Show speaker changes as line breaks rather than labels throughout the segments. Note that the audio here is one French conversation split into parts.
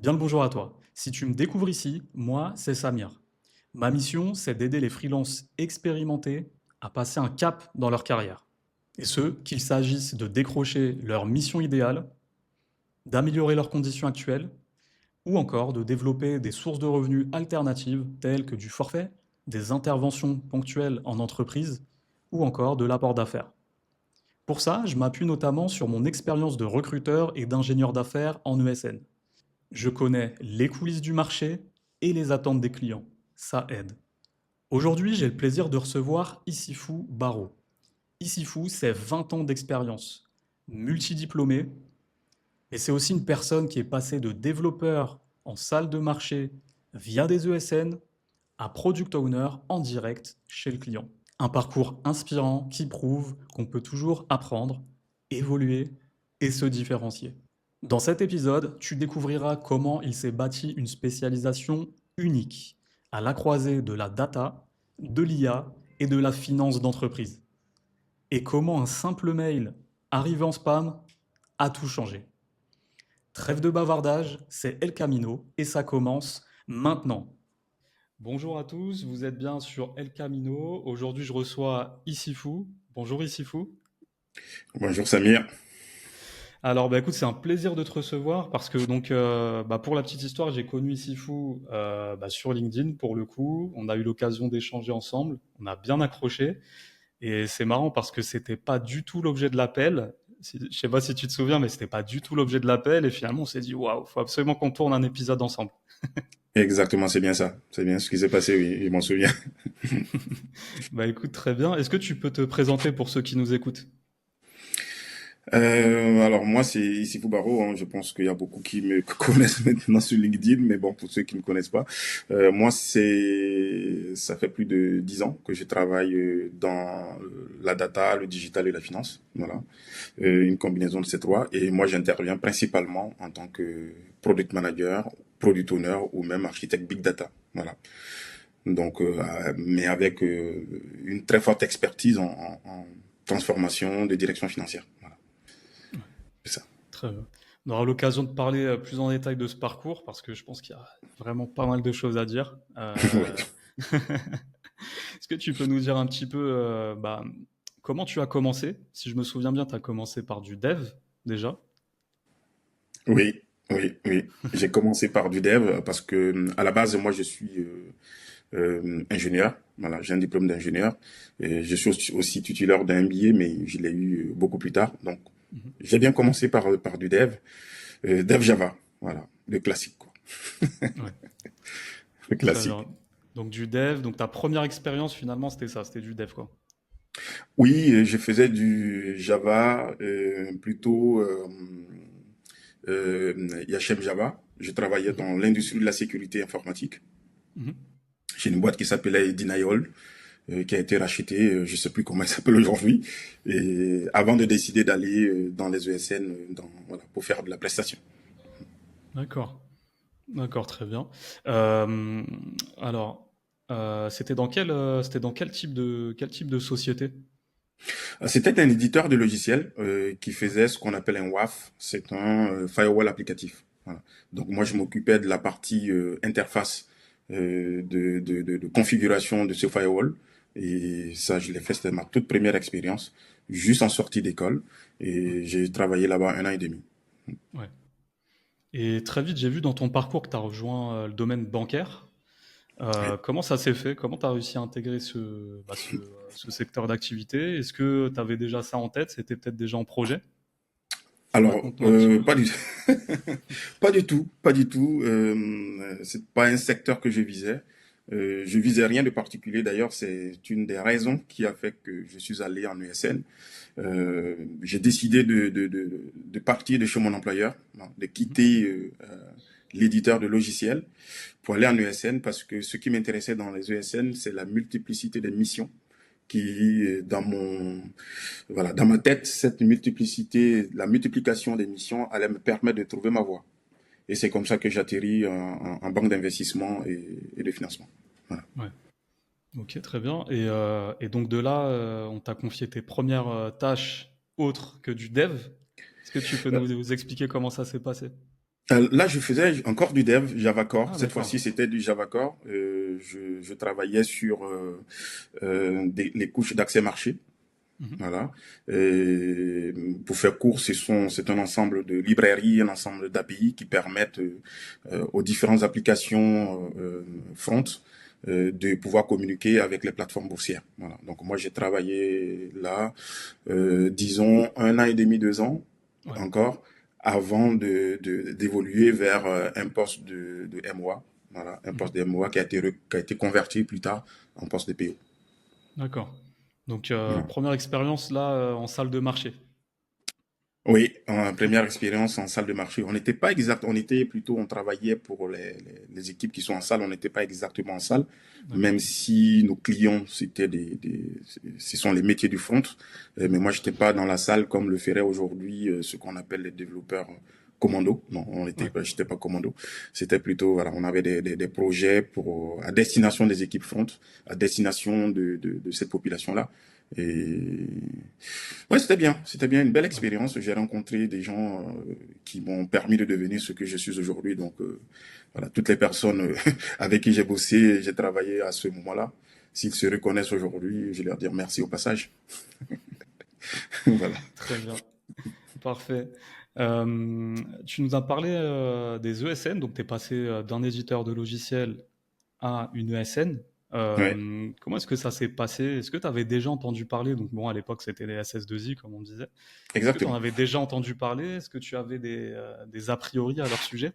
Bien le bonjour à toi. Si tu me découvres ici, moi, c'est Samir. Ma mission, c'est d'aider les freelances expérimentés à passer un cap dans leur carrière. Et ce, qu'il s'agisse de décrocher leur mission idéale, d'améliorer leurs conditions actuelles, ou encore de développer des sources de revenus alternatives telles que du forfait, des interventions ponctuelles en entreprise, ou encore de l'apport d'affaires. Pour ça, je m'appuie notamment sur mon expérience de recruteur et d'ingénieur d'affaires en ESN. Je connais les coulisses du marché et les attentes des clients. Ça aide. Aujourd'hui, j'ai le plaisir de recevoir Issifou Baro. Issifou, c'est 20 ans d'expérience, multidiplômé, et c'est aussi une personne qui est passée de développeur en salle de marché via des ESN à product owner en direct chez le client. Un parcours inspirant qui prouve qu'on peut toujours apprendre, évoluer et se différencier. Dans cet épisode, tu découvriras comment il s'est bâti une spécialisation unique à la croisée de la data, de l'IA et de la finance d'entreprise. Et comment un simple mail arrivé en spam a tout changé. Trêve de bavardage, c'est El Camino et ça commence maintenant. Bonjour à tous, vous êtes bien sur El Camino. Aujourd'hui, je reçois Issifou. Bonjour Issifou.
Bonjour Samir.
Alors, écoute, c'est un plaisir de te recevoir parce que pour la petite histoire, j'ai connu Issifou sur LinkedIn pour le coup. On a eu l'occasion d'échanger ensemble. On a bien accroché et c'est marrant parce que c'était pas du tout l'objet de l'appel. Je sais pas si tu te souviens, mais c'était pas du tout l'objet de l'appel et finalement on s'est dit waouh, faut absolument qu'on tourne un épisode ensemble.
Exactement, c'est bien ça. C'est bien ce qui s'est passé, oui, je m'en souviens.
Bah écoute, très bien. Est-ce que tu peux te présenter pour ceux qui nous écoutent?
Alors moi, c'est ici Foubaro. Je pense qu'il y a beaucoup qui me connaissent maintenant sur LinkedIn, mais bon, pour ceux qui ne me connaissent pas, moi, ça fait plus de 10 ans que je travaille dans la data, le digital et la finance. Voilà, une combinaison de ces trois. Et moi, j'interviens principalement en tant que product manager, product owner ou même architecte big data. Voilà. Donc, mais avec une très forte expertise en transformation de direction financière. Voilà, c'est ça.
Très bien. On aura l'occasion de parler plus en détail de ce parcours parce que je pense qu'il y a vraiment pas mal de choses à dire.
Oui.
Est-ce que tu peux nous dire un petit peu comment tu as commencé? Si je me souviens bien, tu as commencé par du dev déjà.
Oui, oui, oui. J'ai commencé par du dev parce que à la base, moi, je suis ingénieur. Voilà, j'ai un diplôme d'ingénieur. Et je suis aussi titulaire d'un MBA, mais je l'ai eu beaucoup plus tard. Donc,
Mhm.
j'ai bien commencé par du dev, dev Java. Voilà, le classique, quoi.
Ouais,
Le
très
classique.
bien. Donc du dev, donc ta première expérience finalement c'était ça, c'était du dev quoi.
Oui, je faisais du Java, plutôt IHM Java. Je travaillais
Mhm.
dans l'industrie de la sécurité informatique
Mhm.
chez une boîte qui s'appelait Denial, qui a été rachetée, je sais plus comment elle s'appelle aujourd'hui, et avant de décider d'aller dans les ESN, voilà, pour faire de la prestation.
D'accord, d'accord, très bien. Euh, alors, c'était dans quel type de société?
C'était un éditeur de logiciels qui faisait ce qu'on appelle un WAF, c'est un firewall applicatif. Voilà. Donc moi je m'occupais de la partie interface de configuration de ce firewall. Et ça, je l'ai fait, c'était ma toute première expérience, juste en sortie d'école.
Ouais,
Et j'ai travaillé là-bas 1 an et demi.
ouais. Et très vite, j'ai vu dans ton parcours que tu as rejoint le domaine bancaire.
Oui.
Comment ça s'est fait? Comment tu as réussi à intégrer ce secteur d'activité? Est-ce que tu avais déjà ça en tête? C'était peut-être déjà en projet?
Alors,
Raconte-moi un petit peu.
pas du pas du tout, pas du tout. C'est pas un secteur que je visais. Je visais rien de particulier. D'ailleurs, c'est une des raisons qui a fait que je suis allé en ESN. J'ai décidé de partir de chez mon employeur, non, de
Mhm.
quitter l'éditeur de logiciels pour aller en ESN parce que ce qui m'intéressait dans les ESN, c'est la multiplicité des missions qui, voilà, dans ma tête, cette multiplicité, la multiplication des missions allait me permettre de trouver ma voie. Et c'est comme ça que j'atterris en banque d'investissement et de financement. Voilà.
Ouais. Ok, très bien. Et donc de là, on t'a confié tes premières tâches autres que du dev. Est-ce que tu peux
Euh,
nous expliquer comment ça s'est passé?
Là, je faisais encore du dev Java Core.
Ah,
Cette
d'accord.
fois-ci, c'était du Java Core. Je travaillais sur les couches d'accès marché.
Mhm.
Voilà. Et pour faire court, c'est un ensemble de librairies, un ensemble d'API qui permettent aux différentes applications front de pouvoir communiquer avec les plateformes boursières. Voilà. Donc moi, j'ai travaillé là, disons, 1 an et demi, 2 ans
Ouais.
encore, avant d'évoluer vers un poste de MOA. Voilà, un
Mhm.
poste de MOA qui a été converti plus tard en poste de PO.
D'accord. Donc,
Voilà.
première expérience là en salle de marché.
Oui, en première expérience en salle de marché. On n'était pas exact, on était plutôt, on travaillait pour les équipes qui sont en salle, on n'était pas exactement en salle, même
D'accord.
si nos clients, c'était ce sont les métiers du front. Mais moi, j'étais pas dans la salle comme le ferait aujourd'hui ce qu'on appelle les développeurs commando. Non,
Ouais.
j'étais pas commando. C'était plutôt, voilà, on avait des projets à destination des équipes front, à destination de cette population-là. Et ouais, c'était bien une belle
D'accord.
expérience. J'ai rencontré des gens qui m'ont permis de devenir ce que je suis aujourd'hui. Donc voilà, toutes les personnes avec qui j'ai bossé, j'ai travaillé à ce moment-là, s'ils se reconnaissent aujourd'hui, je leur dire merci au passage. Voilà.
Très bien. Parfait. Tu nous as parlé des ESN, donc tu es passé d'un éditeur de logiciels à une ESN.
Ouais,
Comment est-ce que ça s'est passé? Est-ce que tu avais déjà entendu parler? Donc bon, à l'époque, c'était les SS2I, comme on disait. Est-ce que tu en
exactement.
avais déjà entendu parler? Est-ce que tu avais des a priori à leur sujet?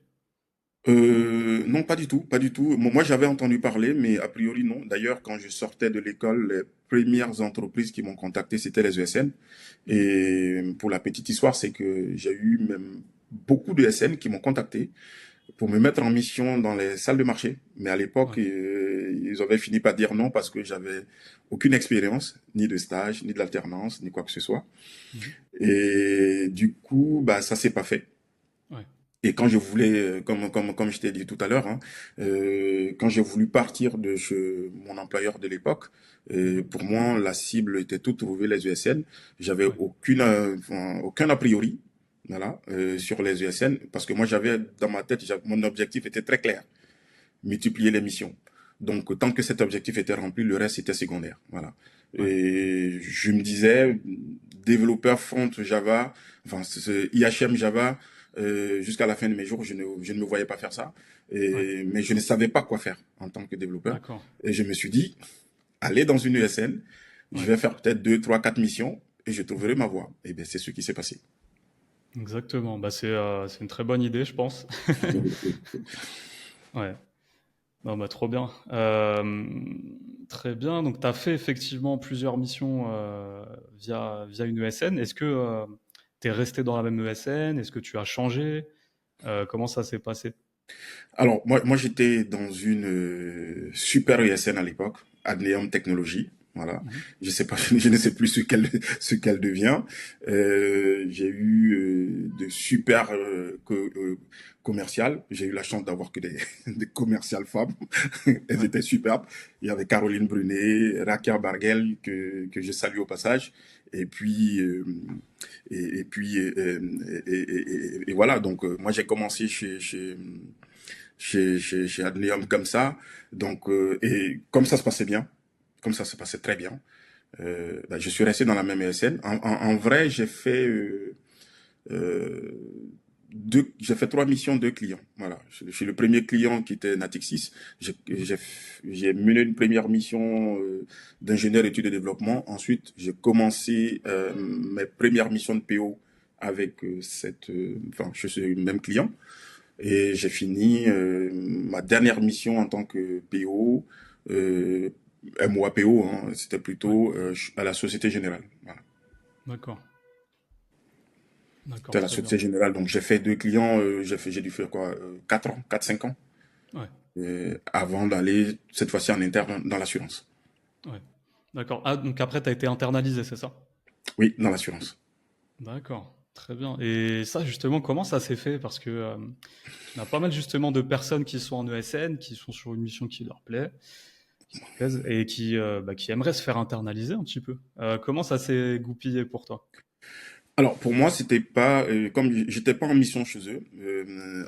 Non, pas du tout, pas du tout. Moi, j'avais entendu parler, mais a priori non. D'ailleurs, quand je sortais de l'école, les premières entreprises qui m'ont contacté, c'était les ESN.
Mhm.
Et pour la petite histoire, c'est que j'ai eu même beaucoup de ESN qui m'ont contacté pour me mettre en mission dans les salles de marché. Mais à l'époque,
Ouais.
ils avaient fini par dire non parce que j'avais aucune expérience, ni de stage, ni de l'alternance, ni quoi que ce soit.
Mhm.
Et du coup, bah, ça s'est pas fait.
Ouais.
Et quand je voulais, comme je t'ai dit tout à l'heure, hein, quand j'ai voulu partir de chez mon employeur de l'époque,
Mhm.
pour moi, la cible était toute trouvée les ESN. J'avais
Ouais.
aucun a priori, voilà, sur les ESN, parce que moi, j'avais dans ma tête, mon objectif était très clair, multiplier les missions. Donc, tant que cet objectif était rempli, le reste était secondaire, voilà.
Ouais.
Et je me disais, développeur front Java, enfin, IHM Java, jusqu'à la fin de mes jours, je ne me voyais pas faire ça.
Ouais.
Mais je ne savais pas quoi faire en tant que développeur.
D'accord.
Et je me suis dit, aller dans une ESN, je
Ouais.
vais faire peut-être 2, 3, 4 missions et je trouverai ma voie. Et bien, c'est ce qui s'est passé.
Exactement. Bah, c'est une très bonne idée, je pense. Ouais. Non, bah, trop bien. Très bien. Donc, tu as fait effectivement plusieurs missions via une ESN. Est-ce que tu es resté dans la même ESN? Est-ce que tu as changé? Comment ça s'est passé?
Alors, moi j'étais dans une super ESN à l'époque, Adneum Technologies. Voilà.
Mhm.
Je sais pas, je ne sais plus ce qu'elle devient. J'ai eu de super commerciales. J'ai eu la chance d'avoir que des commerciales femmes. Elles
Ouais.
étaient superbes. Il y avait Caroline Brunet, Rakia Bargel que je salue au passage. Et puis et puis et voilà. Donc moi j'ai commencé chez Adneum comme ça. Donc, et comme ça se passait bien, comme ça se passait très bien, bah, je suis resté dans la même ESN. En vrai, euh, j'ai fait 3 missions, 2 clients. Voilà. Chez le premier client qui était Natixis,
Mhm.
j'ai mené une première mission d'ingénieur études et développement. Ensuite, j'ai commencé mes premières missions de PO avec enfin, chez ce même client. Et j'ai fini ma dernière mission en tant que PO, euh, MOA PO, hein, c'était
Ouais.
plutôt à la Société Générale. Voilà.
D'accord. D'accord,
C'était à la
très bien.
Société Générale, donc j'ai fait 2 clients, j'ai dû faire quoi, 4 ans, 5 ans,
Ouais.
avant d'aller cette fois-ci en interne dans l'assurance.
Ouais. D'accord. Ah, donc après, tu as été internalisé, c'est ça?
Oui, dans l'assurance.
D'accord. Très bien. Et ça, justement, comment ça s'est fait? Parce que on a pas mal justement de personnes qui sont en ESN, qui sont sur une mission qui leur plaisent et qui aimeraient se faire internaliser un petit peu. Comment ça s'est goupillé pour toi?
Alors pour moi, c'était pas comme j'étais pas en mission chez eux.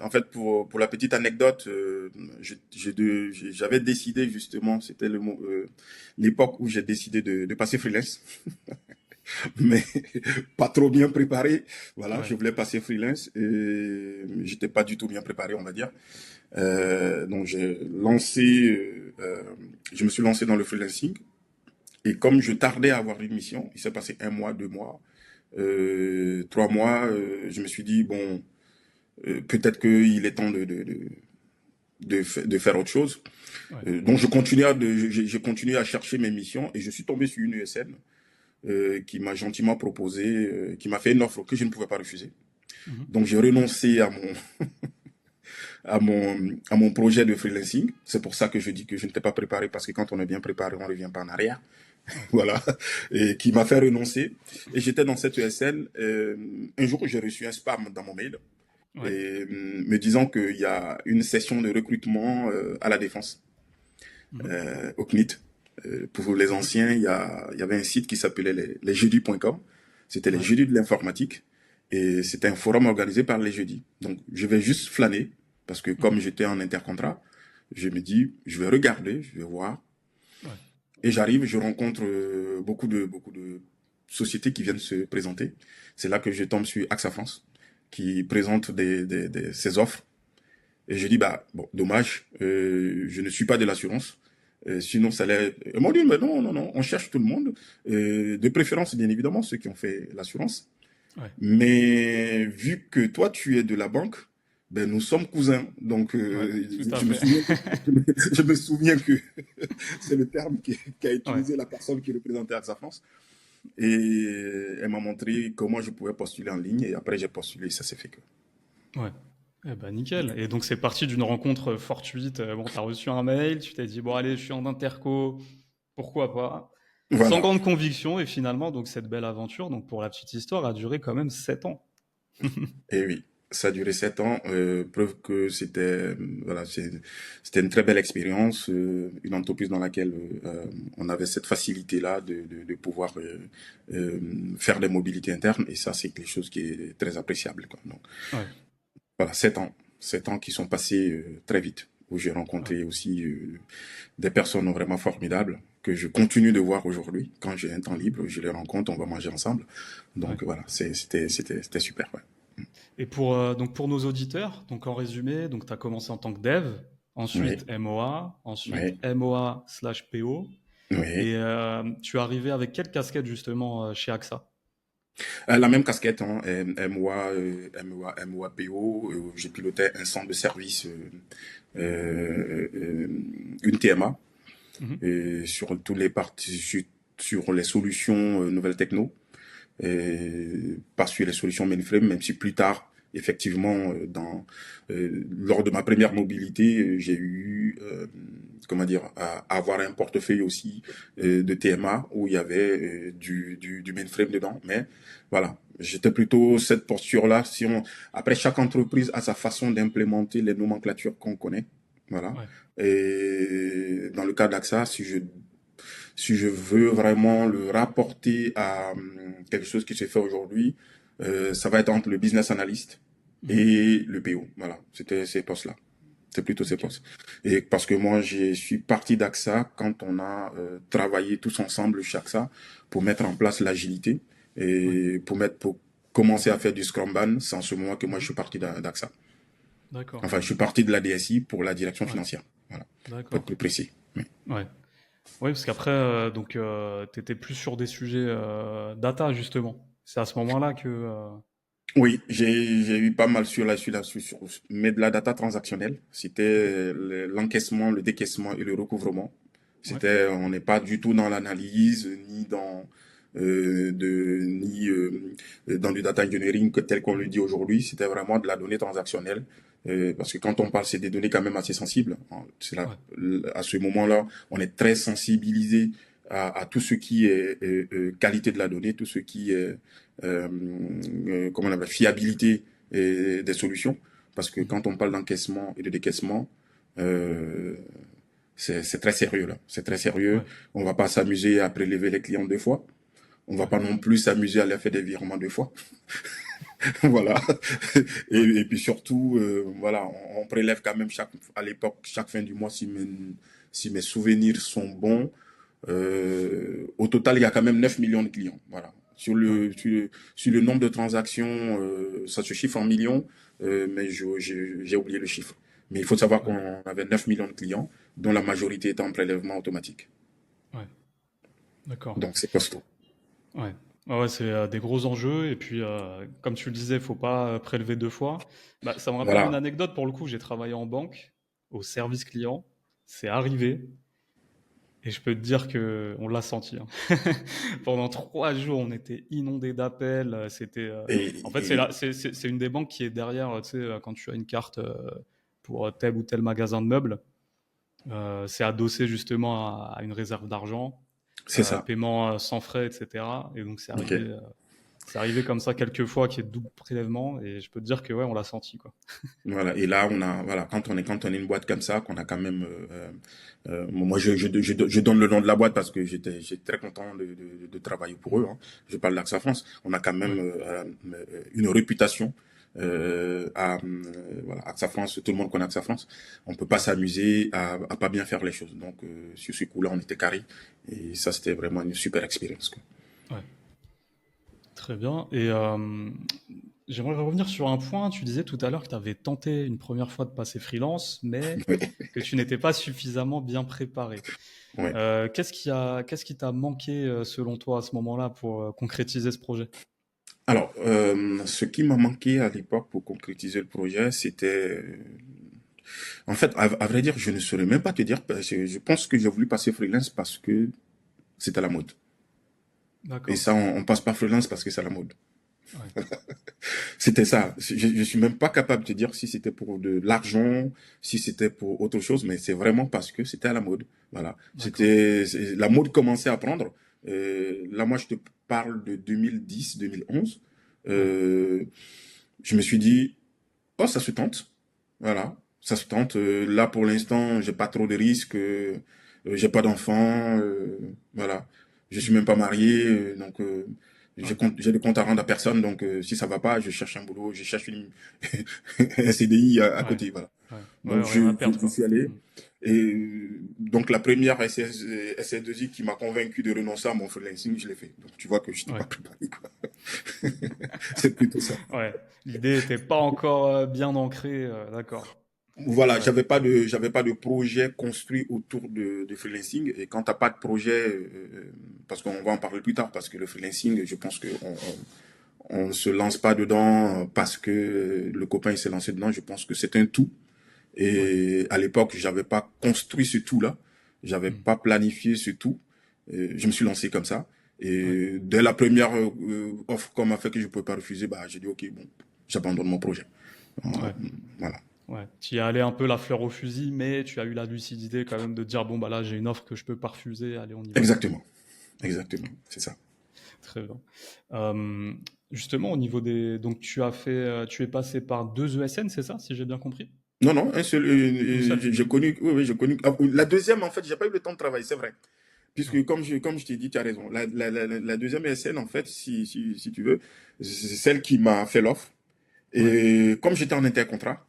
En fait, pour la petite anecdote, j'avais décidé justement, c'était l'époque où j'ai décidé de passer freelance, mais pas trop bien préparé. Voilà, je
Ouais.
voulais passer freelance et j'étais pas du tout bien préparé, on va dire. Donc je me suis lancé dans le freelancing et comme je tardais à avoir une mission, il s'est passé un mois, 2 mois. 3 mois, je me suis dit, bon, peut-être qu'il est temps de faire autre chose.
Ouais.
Donc, j'ai continué à chercher mes missions et je suis tombé sur une ESN qui m'a gentiment proposé, qui m'a fait une offre que je ne pouvais pas refuser.
Mhm.
Donc, j'ai renoncé à mon projet de freelancing. C'est pour ça que je dis que je n'étais pas préparé parce que quand on est bien préparé, on ne revient pas en arrière.
Ouais.
Voilà, et qui m'a fait renoncer. Et j'étais dans cette ESN. Un jour, j'ai reçu un spam dans mon mail
Ouais.
et me disant qu'il y a une session de recrutement à la Défense,
Mhm.
au CNIT. Pour les anciens, il y avait un site qui s'appelait les jeudis.com. C'était les
Ouais.
jeudis de l'informatique et c'était un forum organisé par les jeudis. Donc, je vais juste flâner parce que
Mhm.
comme j'étais en intercontrat, je me dis, je vais regarder, je vais voir.
Ouais.
Et j'arrive, je rencontre beaucoup de sociétés qui viennent se présenter. C'est là que je tombe sur AXA France, qui présente ses offres. Et je dis, bah, bon, dommage, je ne suis pas de l'assurance. Sinon, ça allait... Ils m'ont dit, mais non, non, non, on cherche tout le monde. De préférence, bien évidemment, ceux qui ont fait l'assurance.
Ouais.
Mais vu que toi, tu es de la banque, ben, nous sommes cousins. Donc,
Ouais. Tout à
je me
fait.
souviens, je me souviens que c'est le terme qu'a
Ouais.
utilisé la personne qui représentait AXA France. Et elle m'a montré comment je pouvais postuler en ligne. Et après, j'ai postulé et ça s'est fait que.
Ouais. Eh ben, nickel. Et donc, c'est parti d'une rencontre fortuite. Bon, t'as reçu un mail, tu t'es dit, bon, allez, je suis en interco, pourquoi pas? Sans
Voilà.
grande conviction, et finalement, donc, cette belle aventure, donc, pour la petite histoire, a duré quand même 7 ans.
Et oui, ça a duré 7 ans. Preuve que voilà, c'était une très belle expérience. Une entreprise dans laquelle on avait cette facilité-là de pouvoir faire des mobilités internes. Et ça, c'est quelque chose qui est très appréciable, quoi. Donc,
Ouais.
voilà, 7 ans. 7 ans qui sont passés très vite, où j'ai
Ouais.
rencontré aussi des personnes vraiment formidables que je continue de voir aujourd'hui. Quand j'ai un temps
Mhm.
libre, je les rencontre, on va manger ensemble.
Ouais.
Donc voilà, c'était super. Ouais.
Et donc pour nos auditeurs, donc en résumé, donc tu as commencé en tant que dev,
Oui,
ensuite MOA, ensuite
oui,
MOA/PO,
oui.
et tu es arrivé avec quelle casquette justement chez AXA?
La même casquette, hein, MOA, MOA, PO. J'ai piloté un centre de service, une TMA,
Mhm.
sur tous les parties, sur les solutions nouvelles techno. Pas sur les solutions mainframe, même si plus tard, effectivement, lors de ma première mobilité, j'ai eu, comment dire, à avoir un portefeuille aussi de TMA où il y avait du mainframe dedans. Mais voilà, j'étais plutôt cette posture-là. Après, chaque entreprise a sa façon d'implémenter les nomenclatures qu'on connaît. Voilà.
Ouais.
Et dans le cas d'AXA, si je veux vraiment le rapporter à quelque chose qui se fait aujourd'hui, ça va être entre le business analyst
Mhm.
et le PO. Voilà, c'était ces postes-là. C'est plutôt ces
Ok.
postes. Et parce que moi, je suis parti d'AXA quand on a travaillé tous ensemble chez AXA pour mettre en place l'agilité
Ouais.
et pour commencer à faire du Scrum-Ban. C'est en ce moment que moi, je
Mhm.
suis parti d'AXA.
D'accord.
Enfin, je suis parti de la DSI pour la direction
Ouais.
financière. Voilà, pour être
D'accord.
plus précis. Oui.
Ouais. Oui, parce qu'après, donc, tu étais plus sur des sujets data, justement. C'est à ce moment-là que...
Oui, j'ai eu pas mal mais de la data transactionnelle.
Mhm.
C'était l'encaissement, le décaissement et le recouvrement.
Ouais.
On n'est pas du tout dans l'analyse, ni dans du data engineering tel qu'on le
Mhm.
dit aujourd'hui. C'était vraiment de la donnée transactionnelle. Parce que quand on parle, c'est des données quand même assez sensibles.
Ouais.
À ce moment-là, on est très sensibilisé à tout ce qui est qualité de la donnée, tout ce qui est comment on appelle, fiabilité des solutions. Parce que
Mhm.
quand on parle d'encaissement et de décaissement, euh, c'est très sérieux là. C'est très sérieux.
Ouais.
On va pas s'amuser à prélever les clients 2 fois. On va
Ouais.
pas non plus s'amuser à leur faire des virements 2 fois. Voilà.
Ouais.
Et puis surtout, voilà, on prélève quand même à l'époque, chaque fin du mois, si mes souvenirs sont bons. Au total, il y a quand même 9 millions de clients. Voilà.
Ouais.
Sur le nombre de transactions, ça se chiffre en millions, mais j'ai oublié le chiffre. Mais il faut savoir
Ouais.
qu'on avait 9 millions de clients, dont la majorité était en prélèvement automatique.
Ouais. D'accord.
Donc c'est costaud.
Ouais. Ouais, ouais, c'est des gros enjeux. Et puis, comme tu le disais, faut pas prélever deux fois. Bah, ça me rappelle une
Voilà.
anecdote. Pour le coup, j'ai travaillé en banque, au service client. C'est arrivé. Et je peux te dire que on l'a senti, hein. Pendant 3 jours, on était inondé d'appels. En fait,
Et
c'est une des banques qui est derrière. Tu sais, quand tu as une carte pour tel ou tel magasin de meubles, c'est adossé justement à une réserve d'argent,
c'est ça.
paiement sans frais, etc. Et donc
Ok.
c'est arrivé comme ça quelques fois qu'il y ait de double prélèvement. Et je peux te dire que ouais, on l'a senti, quoi.
Voilà. Et là, voilà, quand on est une boîte comme ça, qu'on a quand même, moi, je donne le nom de la boîte parce que j'étais très content de travailler pour eux,
Mhm.
hein. Je parle d'AXA France. On a quand même
Ouais,
une réputation. Voilà, AXA France, tout le monde connaît AXA France. On peut pas
ouais,
s'amuser à pas bien faire les choses. Donc, sur ce coup-là, on était carré. Et ça, c'était vraiment une super expérience, quoi.
ouais. Très bien. Et j'aimerais revenir sur un point. Tu disais tout à l'heure que tu avais tenté une première fois de passer freelance, mais que tu n'étais pas suffisamment bien préparé.
Ouais.
Qu'est-ce qui t'a manqué selon toi à ce moment-là pour concrétiser ce projet?
Alors, ce qui m'a manqué à l'époque pour concrétiser le projet, c'était, en fait, à vrai dire, je ne saurais même pas te dire, parce que je pense que j'ai voulu passer freelance parce que c'était la mode. Et
D'accord.
ça, on passe pas freelance parce que c'est la mode.
Ouais.
C'était ça. Je suis même pas capable de te dire si c'était pour de l'argent, si c'était pour autre chose, mais c'est vraiment parce que c'était à la mode. Voilà.
D'accord.
La mode commençait à prendre. Là, moi, je te parle de 2010, 2011.
Ouais.
Euh, je me suis dit, oh, ça se tente. Voilà, ça se tente. Là, pour l'instant, j'ai pas trop de risques. J'ai pas d'enfants. Voilà, je suis même pas marié. Donc,
Ouais.
j'ai des comptes à rendre à personne. Donc, si ça va pas, je cherche un boulot. Je cherche un CDI à
Ouais.
côté. Voilà.
Ouais. Ouais,
Donc,
rien à perdre,
je
quoi.
suis allé.
Mm.
Et donc, la première SS2I qui m'a convaincu de renoncer à mon freelancing, je l'ai fait. Donc, tu vois que je n'étais
Ouais.
pas préparé, quoi. C'est plutôt ça.
Ouais. L'idée était pas encore bien ancrée. D'accord.
Voilà,
Ouais.
j'avais pas de projet construit autour de freelancing. Et quand t'as pas de projet, parce qu'on va en parler plus tard, parce que le freelancing, je pense que on se lance pas dedans parce que le copain il s'est lancé dedans. Je pense que c'est un tout.
Ouais.
Et à l'époque, j'avais pas construit ce tout-là, j'avais
Mm.
pas planifié ce tout. Et je me suis lancé comme ça.
Ouais.
Et dès la première offre qu'on m'a fait que je pouvais pas refuser, bah j'ai dit ok, bon, j'abandonne mon projet. Euh,
Ouais.
voilà.
Ouais. Tu y es allé un peu la fleur au fusil, mais tu as eu la lucidité quand même de dire bon bah là j'ai une offre que je peux pas refuser. Allez, on y va, quoi.
Exactement. Exactement. C'est ça.
Très bien. Euh, Justement, au niveau des. Donc, tu es passé par deux ESN, c'est ça, si j'ai bien compris?
Non, non, un seul.
Une seule?
J'ai connu, oui, oui, j'ai connu. Ah, la deuxième, en fait, j'ai pas eu le temps de travailler, c'est vrai.
Ouais.
Puisque, comme je t'ai dit, tu as raison. La deuxième ESN, en fait, si tu veux, c'est celle qui m'a fait l'offre.
Ouais.
Et comme j'étais en intercontrat,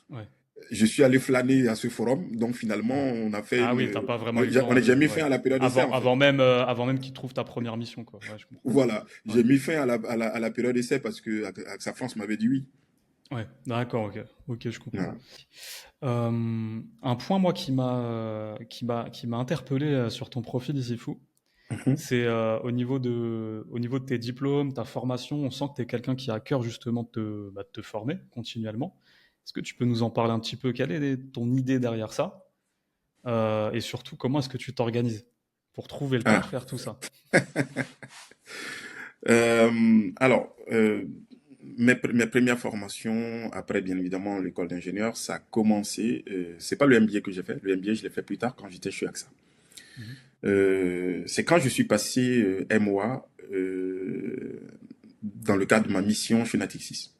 Ouais.
je suis allé flâner à ce forum. Donc, finalement,
Ouais.
on a fait
Ah
une.
oui, t'as pas vraiment eu le temps
On a déjà
de.
mis fin
Ouais.
à la période d'essai, en fait.
Avant même qu'ils trouvent ta première mission, quoi. Ouais, je comprends.
Voilà.
Ouais.
J'ai mis fin à la période d'essai parce que AXA France m'avait dit oui.
Ouais. D'accord, ok. Ok, je comprends.
Voilà.
Un point, moi, qui m'a interpellé sur ton profil ici fou,
Mhm.
c'est au niveau de tes diplômes, ta formation, on sent que tu es quelqu'un qui a à cœur justement de te former continuellement. Est-ce que tu peux nous en parler un petit peu? Quelle est ton idée derrière ça? Et surtout, comment est-ce que tu t'organises pour trouver le temps de
Ah.
faire tout ça?
Alors, mes premières formations, après bien évidemment l'école d'ingénieur, ça a commencé. C'est pas le MBA que j'ai fait. Le MBA, je l'ai fait plus tard quand j'étais chez AXA.
Mhm.
C'est quand je suis passé MOA dans le cadre de ma mission chez Natixis.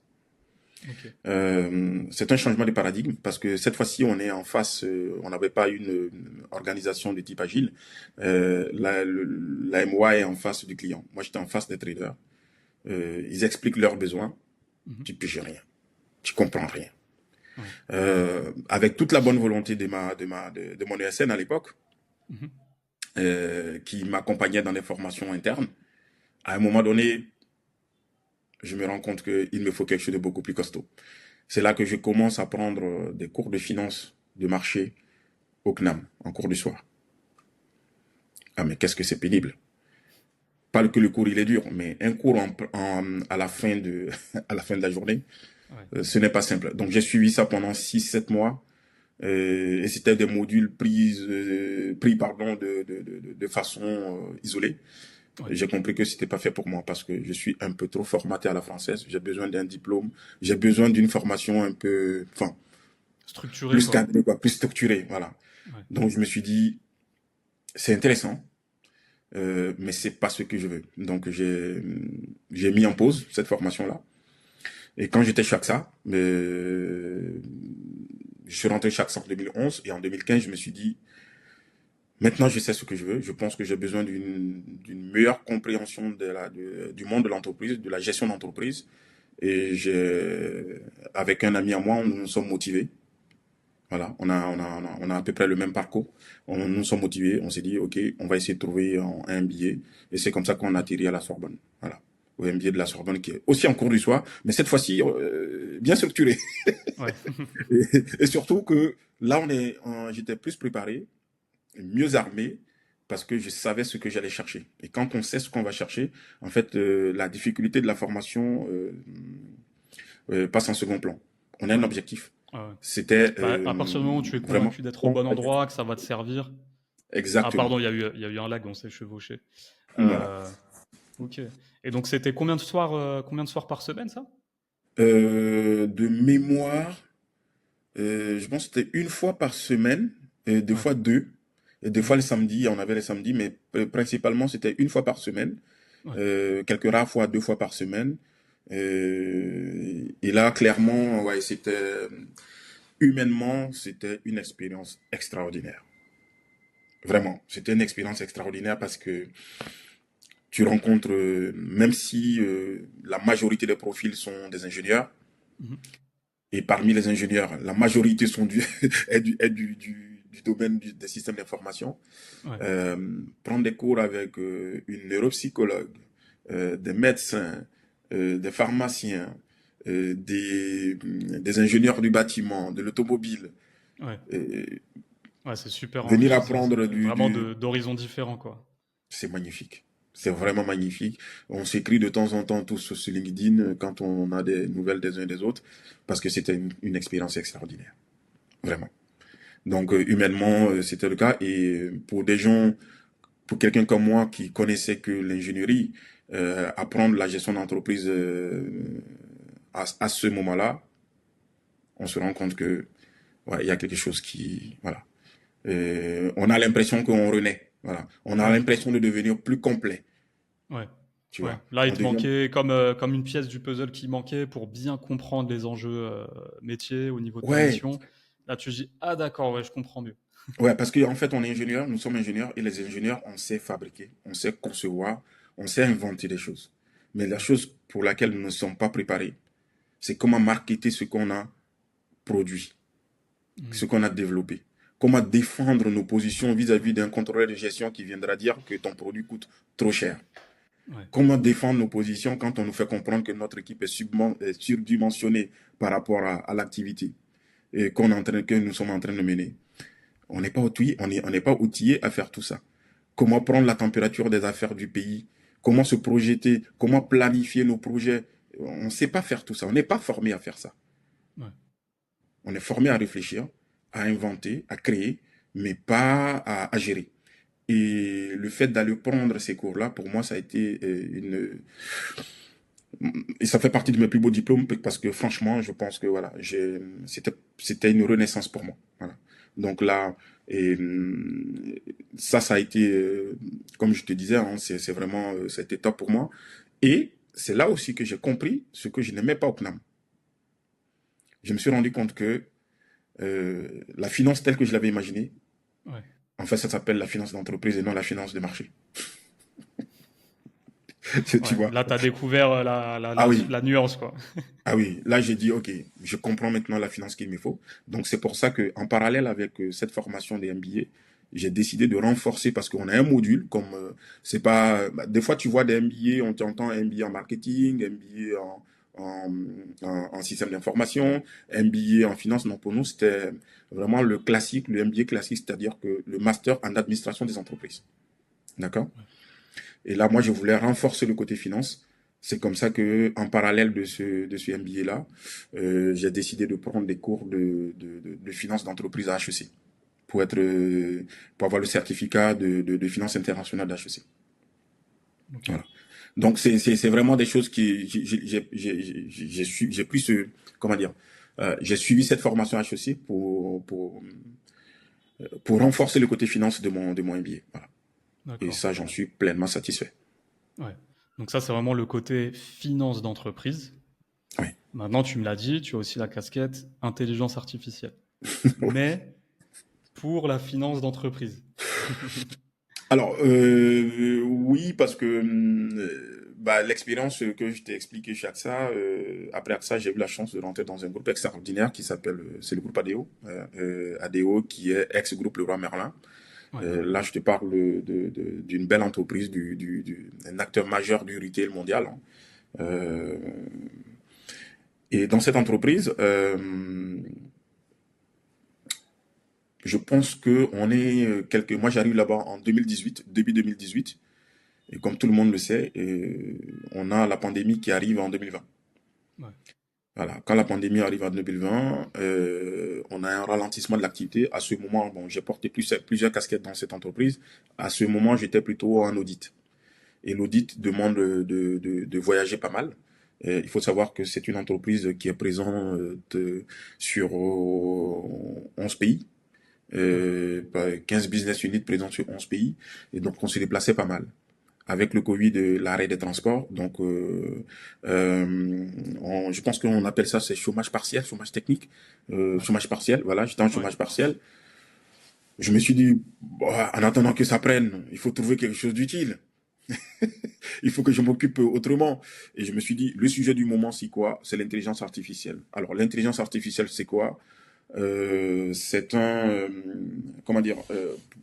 Ok.
C'est un changement de paradigme parce que cette fois-ci, on est en face, on n'avait pas une organisation de type agile. La MOA est en face du client. Moi, j'étais en face des traders. Ils expliquent leurs besoins.
Mhm.
Tu piges rien. Tu comprends rien.
Ouais.
Avec toute la bonne volonté de mon ESN à l'époque,
Mhm.
qui m'accompagnait dans les formations internes, à un moment donné, je me rends compte qu'il me faut quelque chose de beaucoup plus costaud. C'est là que je commence à prendre des cours de finance de marché au CNAM, en cours du soir. Ah, mais qu'est-ce que c'est pénible. Pas que le cours il est dur, mais un cours à la fin à la fin de la journée,
Ouais.
ce n'est pas simple. Donc j'ai suivi ça pendant 6, 7 mois. Et c'était des modules pris pardon, de façon isolée.
Ouais.
J'ai compris que c'était pas fait pour moi parce que je suis un peu trop formaté à la française. J'ai besoin d'un diplôme. J'ai besoin d'une formation un peu, enfin,
Structuré,
plus
quoi.
cadrée, quoi, plus structurée. Voilà.
Ouais.
Donc je me suis dit, c'est intéressant, mais c'est pas ce que je veux. Donc j'ai mis en pause cette formation-là. Et quand j'étais chez AXA, je suis rentré chez AXA en 2011 et en 2015, je me suis dit, maintenant je sais ce que je veux. Je pense que j'ai besoin d'une meilleure compréhension du monde de l'entreprise, de la gestion d'entreprise. Et avec un ami à moi, nous nous sommes motivés. Voilà, on a à peu près le même parcours. On nous sommes motivés. On s'est dit, OK, on va essayer de trouver un billet. Et c'est comme ça qu'on a atterri à la Sorbonne. Voilà. Au MBA de la Sorbonne qui est aussi en cours du soir, mais cette fois-ci bien structuré.
Ouais.
Et surtout que là, j'étais plus préparé, mieux armé, parce que je savais ce que j'allais chercher. Et quand on sait ce qu'on va chercher, en fait, la difficulté de la formation passe en second plan. On a un
Ouais.
objectif.
Ouais. Ouais.
C'était
Bah, à partir du moment où tu es
vraiment.
convaincu d'être au bon endroit, que ça va te servir. Ah,
Exactement.
pardon, il y a eu un lag, on s'est chevauché.
Voilà.
Euh, ok. Et donc, c'était combien de soirs par semaine, ça?
De mémoire, je pense que c'était une fois par semaine, et des
Ouais.
fois deux. Et des
Mhm.
fois les samedis, on avait les samedis, mais principalement c'était une fois par semaine.
Ouais.
Quelques rares fois, 2 fois par semaine. Et là, clairement, ouais, humainement, c'était une expérience extraordinaire. Vraiment, c'était une expérience extraordinaire parce que tu rencontres, même si la majorité des profils sont des ingénieurs,
Mhm.
et parmi les ingénieurs, la majorité sont du domaine des systèmes d'information,
Ouais.
prendre des cours avec une neuropsychologue, des médecins, des pharmaciens, des ingénieurs du bâtiment, de l'automobile,
Ouais.
euh,
Ouais, c'est super
venir
enrichissant. C'est
apprendre
vraiment d'horizons différents, quoi.
c'est magnifique. C'est vraiment magnifique. On s'écrit de temps en temps tous sur LinkedIn quand on a des nouvelles des uns et des autres, parce que c'était une expérience extraordinaire. Vraiment. Donc, humainement, c'était le cas. Et pour des gens, pour quelqu'un comme moi qui connaissait que l'ingénierie, apprendre la gestion d'entreprise à ce moment-là, on se rend compte que ouais, il y a quelque chose qui, voilà. On a l'impression qu'on renaît. Voilà. On a
Ouais.
l'impression de devenir plus complet.
Ouais.
Tu
Ouais.
vois.
Là, il
On
te
devient.
manquait comme une pièce du puzzle qui manquait pour bien comprendre les enjeux métiers au niveau de ta
Ouais,
mission. Là, tu te dis, ah d'accord, ouais, je comprends mieux.
ouais, parce qu'en fait, on est ingénieur, nous sommes ingénieurs, et les ingénieurs, on sait fabriquer, on sait concevoir, on sait inventer des choses. Mais la
Ouais.
chose pour laquelle nous ne sommes pas préparés, c'est comment marketer ce qu'on a produit,
Mhm.
ce qu'on a développé. Comment défendre nos positions vis-à-vis d'un contrôleur de gestion qui viendra dire que ton produit coûte trop cher.
Ouais.
Comment défendre nos positions quand on nous fait comprendre que notre équipe est surdimensionnée par rapport à l'activité et que nous sommes en train de mener. On n'est pas outillé à faire tout ça. Comment prendre la température des affaires du pays, comment se projeter, comment planifier nos projets. On ne sait pas faire tout ça. On n'est pas formé à faire ça.
Ouais.
On est formé à réfléchir, à inventer, à créer, mais pas à gérer. Et le fait d'aller prendre ces cours-là, pour moi, ça a été et ça fait partie de mes plus beaux diplômes parce que franchement, je pense que voilà, c'était une renaissance pour moi. Voilà. Donc là, et ça a été, comme je te disais, hein, c'est vraiment, ça a été top pour moi. Et c'est là aussi que j'ai compris ce que je n'aimais pas au CNAM. je me suis rendu compte que la finance telle que je l'avais imaginée,
Ouais.
en fait, ça s'appelle la finance d'entreprise et non la finance de marché. Tu
Ouais.
vois?
Là, tu as découvert
Ah oui,
la nuance, quoi.
ah oui. Là, j'ai dit, OK, je comprends maintenant la finance qu'il me faut. Donc, c'est pour ça que, en parallèle avec cette formation des MBA, j'ai décidé de renforcer parce qu'on a un module comme c'est pas bah, des fois tu vois des MBA, on t'entend MBA en marketing, MBA en système d'information, MBA en finance. Non, pour nous, c'était vraiment le classique, le MBA classique, c'est-à-dire que le master en administration des entreprises. D'accord? Et là, moi, je voulais renforcer le côté finance. C'est comme ça que, en parallèle de ce MBA-là, j'ai décidé de prendre des cours de finance d'entreprise à HEC pour être, pour avoir le certificat de finance internationale d'HEC.
Ok.
Voilà. Donc, c'est vraiment des choses qui, j'ai pris comment dire, j'ai suivi cette formation HEC pour renforcer le côté finance de mon MBA. Voilà. Et
D'accord.
ça, j'en suis pleinement satisfait.
Ouais. Donc ça, c'est vraiment le côté finance d'entreprise.
Oui.
Maintenant, tu me l'as dit, tu as aussi la casquette intelligence artificielle. Mais pour la finance d'entreprise.
Alors, oui, parce que bah, l'expérience que je t'ai expliqué chez AXA, après AXA, j'ai eu la chance de rentrer dans un groupe extraordinaire qui s'appelle, c'est le groupe ADO, ADO qui est ex-groupe Leroy Merlin.
Ouais.
Là, je te parle d'une belle entreprise, un acteur majeur du retail mondial, hein. Euh, et dans cette entreprise, je pense que on est moi j'arrive là-bas en 2018, début 2018. Et comme tout le monde le sait, on a la pandémie qui arrive en 2020.
Ouais.
Voilà. Quand la pandémie arrive en 2020, on a un ralentissement de l'activité. À ce moment, bon, j'ai porté plusieurs casquettes dans cette entreprise. À ce moment, j'étais plutôt en audit. Et l'audit demande de voyager pas mal. Il faut savoir que c'est une entreprise qui est présente sur 11 pays.
Ouais.
15 business units présents sur 11 pays. Et donc, on s'est déplacé pas mal avec le Covid, l'arrêt des transports. Donc, je pense qu'on appelle ça c'est chômage partiel, chômage technique,
Ouais.
chômage partiel. Voilà, j'étais en
Ouais.
chômage partiel. Je me suis dit, bah, en attendant que ça prenne, il faut trouver quelque chose d'utile. Il faut que je m'occupe autrement. Et je me suis dit, le sujet du moment, c'est quoi? C'est l'intelligence artificielle. Alors, l'intelligence artificielle, c'est quoi? C'est comment dire,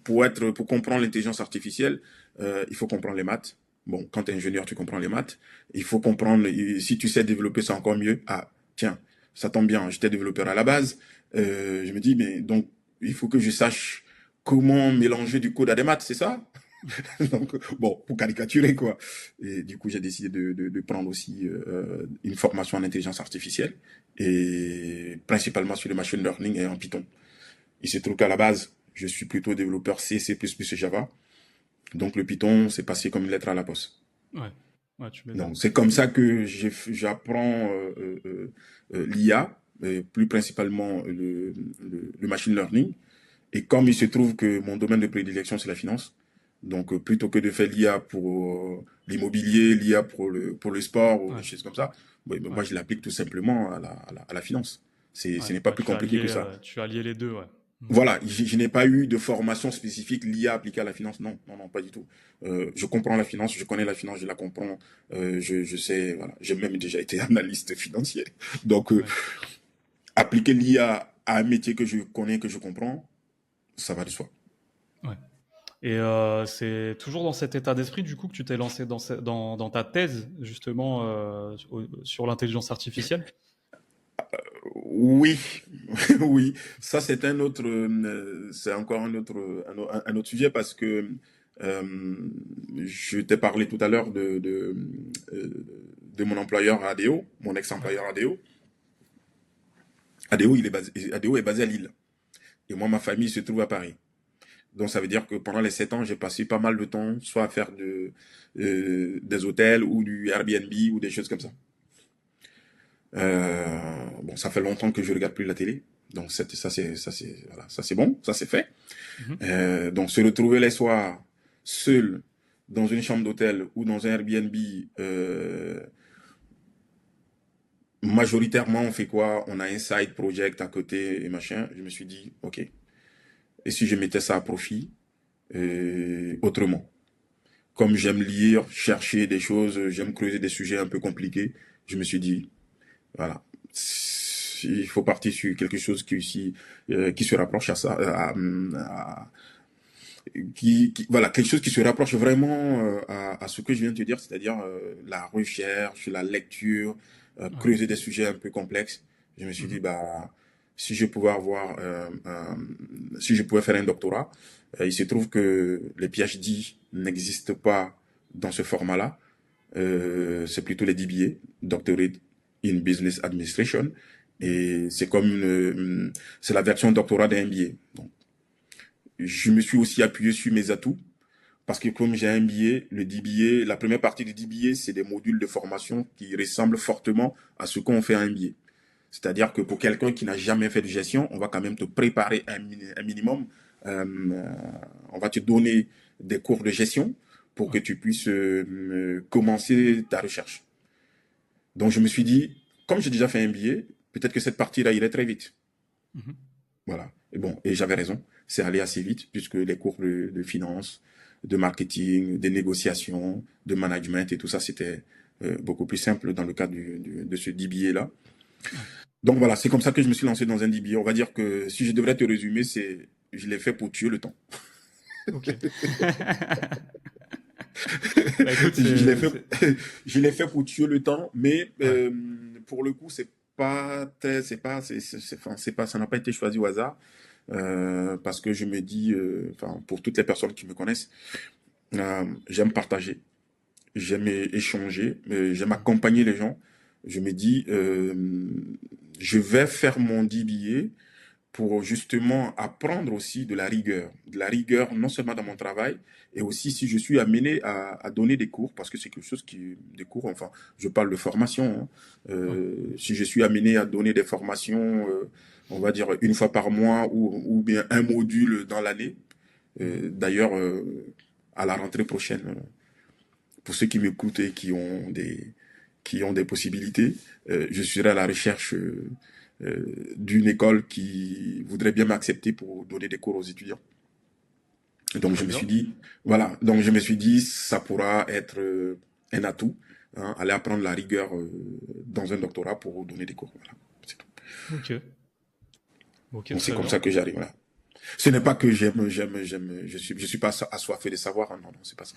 pour comprendre l'intelligence artificielle, il faut comprendre les maths. Bon, quand tu es ingénieur, tu comprends les maths. Il faut comprendre, si tu sais développer, c'est encore mieux. Ah, tiens, ça tombe bien, j'étais développeur à la base. Je me dis, mais donc, il faut que je sache comment mélanger du code à des maths, c'est ça? Donc, bon, pour caricaturer, quoi. Et du coup, j'ai décidé de prendre aussi une formation en intelligence artificielle et principalement sur le machine learning et en Python. Il se trouve qu'à la base, je suis plutôt développeur C, C++ et Java. Donc, le Python, c'est passé comme une lettre à la poste.
Ouais. Ouais, tu m'étonnes.
Donc, c'est comme ça que j'apprends l'IA, plus principalement le machine learning. Et comme il se trouve que mon domaine de prédilection, c'est la finance, donc plutôt que de faire l'IA pour l'immobilier, l'IA pour le sport ou des
Ouais.
choses comme ça, ouais, ben, moi
Ouais.
je l'applique tout simplement à la finance. Ce
Ouais.
n'est pas
Ouais.
plus compliqué que ça.
Tu as lié les deux, ouais. Mm.
Voilà, je n'ai pas eu de formation spécifique l'IA appliquée à la finance. Non, non, non, pas du tout. Je comprends la finance, je connais la finance, je la comprends. Je sais, voilà, j'ai même déjà été analyste financier. Donc,
Ouais.
appliquer l'IA à un métier que je connais, que je comprends, ça va de soi.
Ouais. Et c'est toujours dans cet état d'esprit, du coup, que tu t'es lancé dans ta thèse, justement, sur l'intelligence artificielle?
Oui, oui, ça c'est encore un autre sujet parce que euh, je t'ai parlé tout à l'heure de mon employeur à ADO, mon
Ouais.
ex-employeur ADO. ADO est basé à Lille et moi ma famille se trouve à Paris. Donc ça veut dire que pendant les 7 ans, j'ai passé pas mal de temps soit à faire des hôtels ou du Airbnb ou des choses comme ça. Bon, ça fait longtemps que je regarde plus la télé. Donc voilà, ça c'est bon, ça c'est fait.
Mhm.
Donc se retrouver les soirs seul dans une chambre d'hôtel ou dans un Airbnb, majoritairement, on fait quoi? On a un side project à côté et machin. Je me suis dit, OK. Et si je mettais ça à profit autrement? Comme j'aime lire, chercher des choses, j'aime creuser des sujets un peu compliqués, je me suis dit, voilà, il faut partir sur quelque chose qui se rapproche à ça, voilà, quelque chose qui se rapproche vraiment à ce que je viens de te dire, c'est-à-dire la recherche, la lecture,
Ouais.
creuser des sujets un peu complexes. Je me suis dit,
Mhm.
bah, si je pouvais avoir, si je pouvais faire un doctorat, il se trouve que les PhD n'existent pas dans ce format-là. C'est plutôt les DBA, Doctorate in Business Administration,
Mhm.
et c'est comme c'est la version doctorat d'un MBA. Donc, je me suis aussi appuyé sur mes atouts parce que comme j'ai un billet, le DBA, la première partie du DBA, c'est des modules de formation qui ressemblent fortement à ce qu'on fait en MBA. C'est-à-dire que pour quelqu'un qui n'a jamais fait de gestion, on va quand même te préparer un minimum. On va te donner des cours de gestion pour que
Ouais.
tu puisses commencer ta recherche. Donc je me suis dit, comme j'ai déjà fait un MBA, peut-être que cette partie-là irait très vite.
Mhm.
Voilà. Et bon, et j'avais raison. C'est allé assez vite puisque les cours de finance, de marketing, des négociations, de management et tout ça, c'était beaucoup plus simple dans le cadre de ce DBA-là.
Ouais.
Donc voilà, c'est comme ça que je me suis lancé dans un DBA. On va dire que si je devrais te résumer, je l'ai fait pour tuer le temps.
Ok. Bah écoute,
je l'ai fait, je l'ai fait pour tuer le temps, mais
ouais.
pour le coup, c'est pas, ça n'a pas été choisi au hasard. Parce que je me dis, enfin, pour toutes les personnes qui me connaissent, j'aime partager, j'aime échanger, j'aime
Mhm.
accompagner les gens. Je me dis, je vais faire mon DBA pour justement apprendre aussi de la rigueur non seulement dans mon travail, et aussi si je suis amené à donner des cours, parce que c'est quelque chose des cours, enfin, je parle de formation, hein.
Ouais.
Si je suis amené à donner des formations, on va dire une fois par mois ou bien un module dans l'année,
Mhm.
d'ailleurs, à la rentrée prochaine, pour ceux qui m'écoutent et qui ont des possibilités, je serai à la recherche d'une école qui voudrait bien m'accepter pour donner des cours aux étudiants. Donc
Très
je me
bien.
suis dit, voilà, donc je me suis dit, ça pourra être un atout, hein, aller apprendre la rigueur dans un doctorat pour donner des cours. Voilà, c'est tout.
Ok. Ok,
Donc c'est
très
comme
bien.
ça que j'arrive là. Ce n'est pas que je suis pas assoiffé de savoir, hein, non, non, c'est pas ça.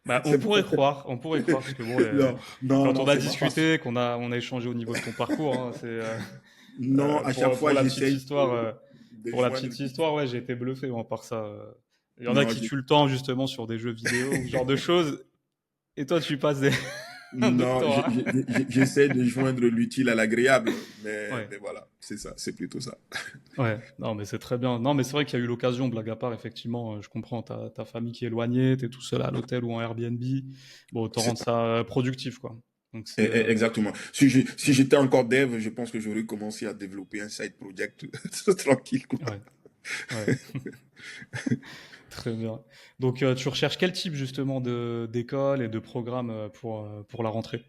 Bah,
C'est pas-
on pourrait croire, parce que bon,
non, non,
quand on
non,
a
c'est pas parce
discuté, on a échangé au niveau de ton parcours, hein,
non, à chaque fois,
pour la petite
j'essaye
histoire,
de joindre tout.
ouais, j'ai été bluffé, moi, par ça. Il y en a
Non,
qui tuent le temps, justement, sur des jeux vidéo ou ce genre de choses, et toi, tu passes un
non,
doctorat.
j'essaie de joindre l'utile à l'agréable,
Ouais.
mais voilà, c'est ça, c'est plutôt ça.
Ouais, non, mais c'est très bien. Non, mais c'est vrai qu'il y a eu l'occasion, blague à part, effectivement, je comprends, ta famille qui est éloignée, t'es tout seul à l'hôtel ou en Airbnb. Bon, autant
C'est
rendre
ça.
ça productif, quoi. Donc
Exactement. Si j'étais encore dev, je pense que j'aurais commencé à développer un side project tranquille, quoi.
ouais, ouais, très bien. Donc, tu recherches quel type, justement, d'école et de programme pour la rentrée?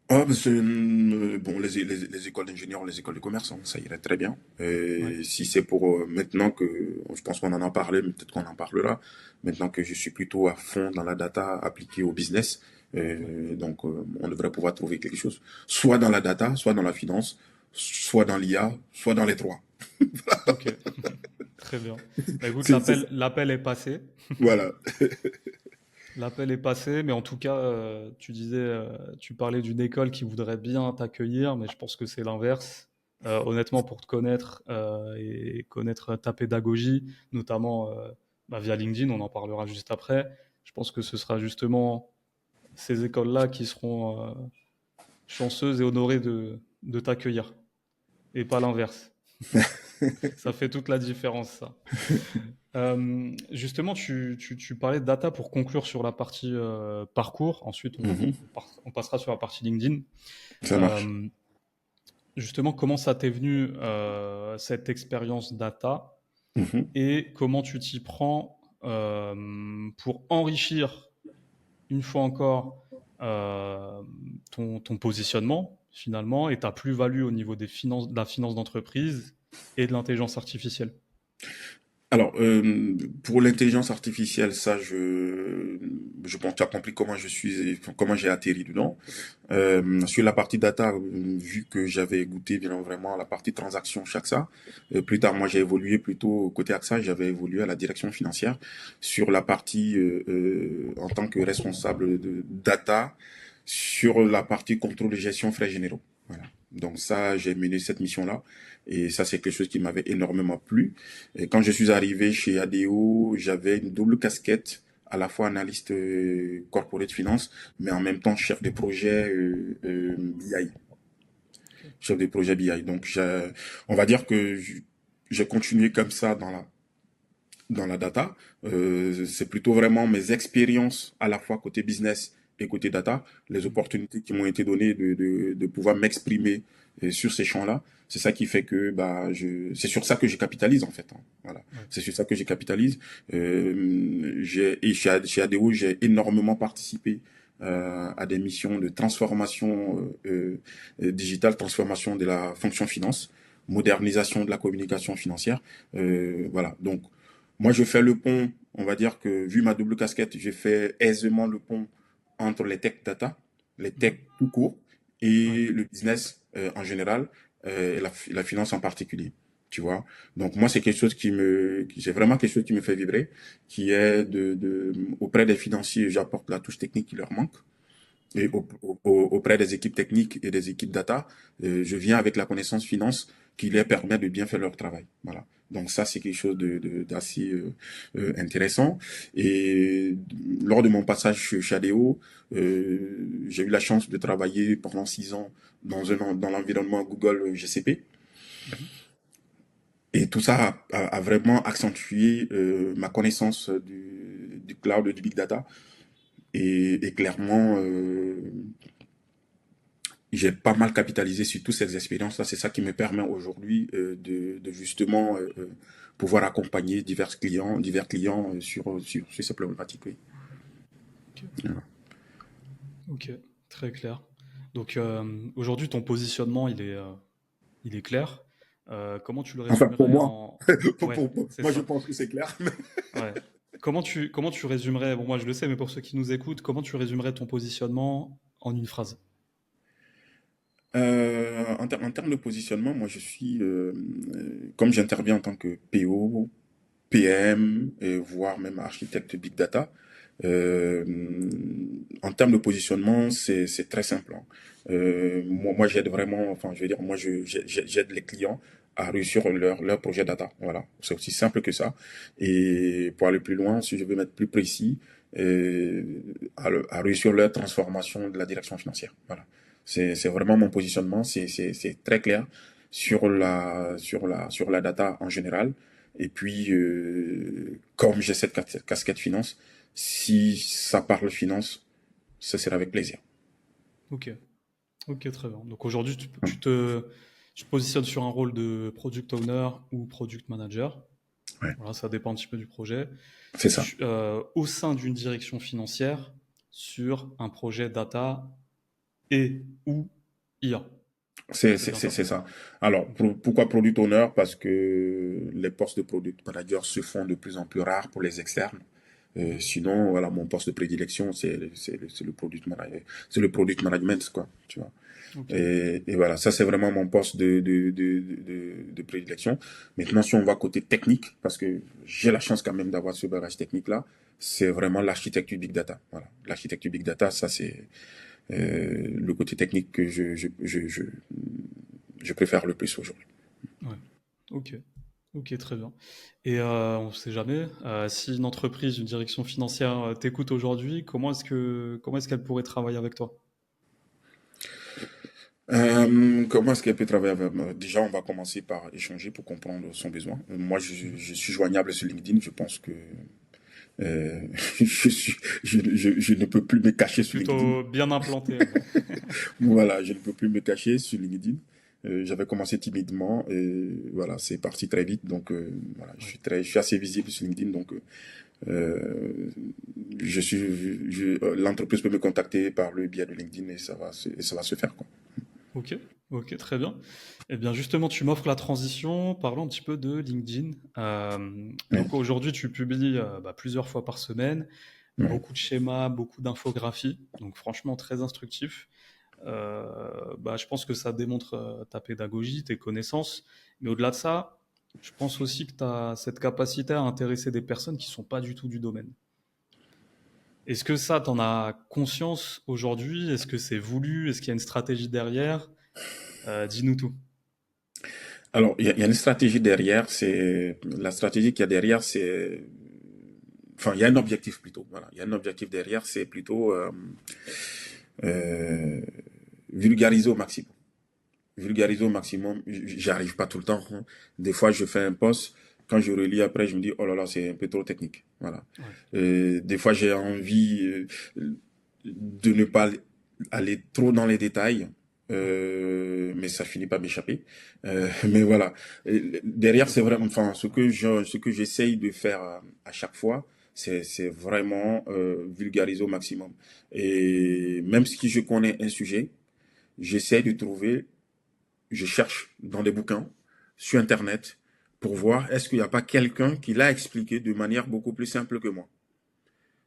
Ah, mais bon, les écoles d'ingénieurs, les écoles de commerce, hein, ça irait très bien.
Ouais.
Si c'est pour maintenant que, je pense qu'on en a parlé, mais peut-être qu'on en parlera, maintenant que je suis plutôt à fond dans la data appliquée au business,
Ouais.
donc on devrait pouvoir trouver quelque chose, soit dans la data, soit dans la finance, soit dans l'IA, soit dans les trois.
Ok, très bien. Bah, écoute,
C'est ça.
l'appel est passé.
Voilà.
L'appel est passé, mais en tout cas, tu disais, tu parlais d'une école qui voudrait bien t'accueillir, mais je pense que c'est l'inverse. Honnêtement, pour te connaître et connaître ta pédagogie, notamment bah, via LinkedIn, on en parlera juste après. Je pense que ce sera justement ces écoles-là qui seront chanceuses et honorées de t'accueillir, et pas l'inverse. Ça fait toute la différence, ça. Justement, tu parlais de data pour conclure sur la partie parcours. Ensuite,
Mhm.
on passera sur la partie LinkedIn.
Ça marche.
Euh, Justement, comment ça t'est venu cette expérience data
Mhm.
et comment tu t'y prends pour enrichir une fois encore euh, ton positionnement finalement et ta plus-value au niveau des finances, de la finance d'entreprise et de l'intelligence artificielle.
Alors, pour l'intelligence artificielle, ça, je pense que tu as compris comment je suis, comment j'ai atterri dedans. Sur la partie data, vu que j'avais goûté bien vraiment à la partie transaction chez AXA, plus tard, moi, j'ai évolué plutôt côté AXA, j'avais évolué à la direction financière sur la partie en tant que responsable de data sur la partie contrôle de gestion frais généraux. Voilà. Donc ça, j'ai mené cette mission-là. Et ça, c'est quelque chose qui m'avait énormément plu. Et quand je suis arrivé chez ADO, j'avais une double casquette, à la fois analyste corporate finance, mais en même temps chef de projet BI.
Ok.
Chef de projet BI. Donc, on va dire que j'ai continué comme ça dans la data. C'est plutôt vraiment mes expériences à la fois côté business et côté data, les opportunités qui m'ont été données de pouvoir m'exprimer sur ces champs-là. C'est ça qui fait que c'est sur ça que je capitalise en fait. Hein. Voilà,
Ouais.
c'est sur ça que je capitalise. Et chez ADO, j'ai énormément participé à des missions de transformation digitale, transformation de la fonction finance, modernisation de la communication financière. Voilà, donc moi, je fais le pont, on va dire que vu ma double casquette, je fais aisément le pont entre les tech data, les tech
Mhm.
tout court,
Ouais.
et le business en général, et la finance en particulier. Tu vois. Donc moi, c'est quelque chose c'est vraiment quelque chose qui me fait vibrer, qui est auprès des financiers, j'apporte la touche technique qui leur manque. Et
Mhm.
auprès des équipes techniques et des équipes data, je viens avec la connaissance finance qui leur permet de bien faire leur travail. Voilà. Donc ça, c'est quelque chose d'assez intéressant. Et lors de mon passage chez ADO, j'ai eu la chance de travailler pendant 6 ans dans l'environnement Google GCP.
Mhm.
Et tout ça a vraiment accentué ma connaissance du cloud, du big data. Et clairement, j'ai pas mal capitalisé sur toutes ces expériences-là. C'est ça qui me permet aujourd'hui de justement pouvoir accompagner divers clients sur ces problématiques. Oui.
Ok. Ok, très clair. Donc aujourd'hui, ton positionnement, il est clair. Comment tu le
Enfin, pour
résumerais
moi,
en... Ouais, c'est
moi je
ça.
pense que c'est clair.
Ouais. Comment tu résumerais, bon moi je le sais, mais pour ceux qui nous écoutent, comment tu résumerais ton positionnement en une phrase?
En termes de positionnement, moi je suis, comme j'interviens en tant que PO, PM, et voire même architecte Big Data, euh, en termes de positionnement, c'est très simple. Hein. Moi j'aide vraiment, enfin, je veux dire, j'aide les clients à réussir leur projet data. Voilà, c'est aussi simple que ça. Et pour aller plus loin, si je veux mettre plus précis, euh, à réussir leur transformation de la direction financière. Voilà, c'est vraiment mon positionnement. C'est très clair sur la data en général. Et puis, comme j'ai cette casquette finance, si ça parle finance, ce sera avec plaisir.
Ok, ok, très bien. Donc aujourd'hui, tu te positionnes sur un rôle de product owner ou product manager.
Ouais,
Voilà, ça dépend un petit peu du projet.
c'est ça.
Au sein d'une direction financière sur un projet data et ou IA. C'est bien ça?
C'est ça. Alors,
Ok.
pourquoi product owner? Parce que les postes de product manager se font de plus en plus rares pour les externes.
Mhm.
Sinon, voilà, mon poste de prédilection, c'est le c'est le product management, quoi, tu vois.
Ok.
Et voilà, ça c'est vraiment mon poste de prédilection. Maintenant, si on va côté technique, parce que j'ai la chance quand même d'avoir ce bagage technique-là, c'est vraiment l'architecture Big Data. Voilà, l'architecture Big Data, ça c'est le côté technique que je préfère le plus aujourd'hui.
Ouais. Ok. Ok, très bien. Et on ne sait jamais, si une entreprise, une direction financière t'écoute aujourd'hui, comment est-ce qu'elle pourrait travailler avec toi?
Comment est-ce qu'elle peut travailler avec moi? Déjà, on va commencer par échanger pour comprendre son besoin. Moi,
Mhm.
je suis joignable sur LinkedIn. Je pense que euh, je ne peux plus me cacher
T'es
sur LinkedIn.
plutôt bien implanté alors.
Voilà, je ne peux plus me cacher sur LinkedIn. J'avais commencé timidement et voilà, c'est parti très vite. Donc voilà,
Ouais.
je suis assez visible sur LinkedIn. Donc Euh, l'entreprise peut me contacter par le biais de LinkedIn et ça va se faire, quoi.
Ok, ok, très bien. Eh bien, justement, tu m'offres la transition. Parlons un petit peu de LinkedIn.
Ouais,
Donc aujourd'hui, tu publies plusieurs fois par semaine,
ouais.
beaucoup de schémas, beaucoup d'infographies. Donc franchement, très instructif. Je pense que ça démontre ta pédagogie, tes connaissances. Mais au-delà de ça, je pense aussi que tu as cette capacité à intéresser des personnes qui ne sont pas du tout du domaine. Est-ce que ça, tu en as conscience aujourd'hui? Est-ce que c'est voulu? Est-ce qu'il y a une stratégie derrière? Dis-nous tout.
Alors, il y a une stratégie derrière. La stratégie qu'il y a derrière, enfin, il y a un objectif plutôt. Voilà, il y a un objectif derrière, c'est plutôt euh, vulgariser au maximum. Vulgariser au maximum. J'arrive pas tout le temps, hein. Des fois, je fais un post. Quand je relis après, je me dis, oh là là, c'est un peu trop technique. Voilà.
Ouais,
Des fois, j'ai envie de ne pas aller trop dans les détails.
ouais,
Mais ça finit par m'échapper. Mais voilà. Derrière,
je
c'est vraiment,
comprends.
enfin,
Ouais,
ce que j'essaye de faire à chaque fois, c'est vraiment vulgariser au maximum. Et même si je connais un sujet, j'essaie de trouver, je cherche dans des bouquins, sur Internet, pour voir est-ce qu'il n'y a pas quelqu'un qui l'a expliqué de manière beaucoup plus simple que moi.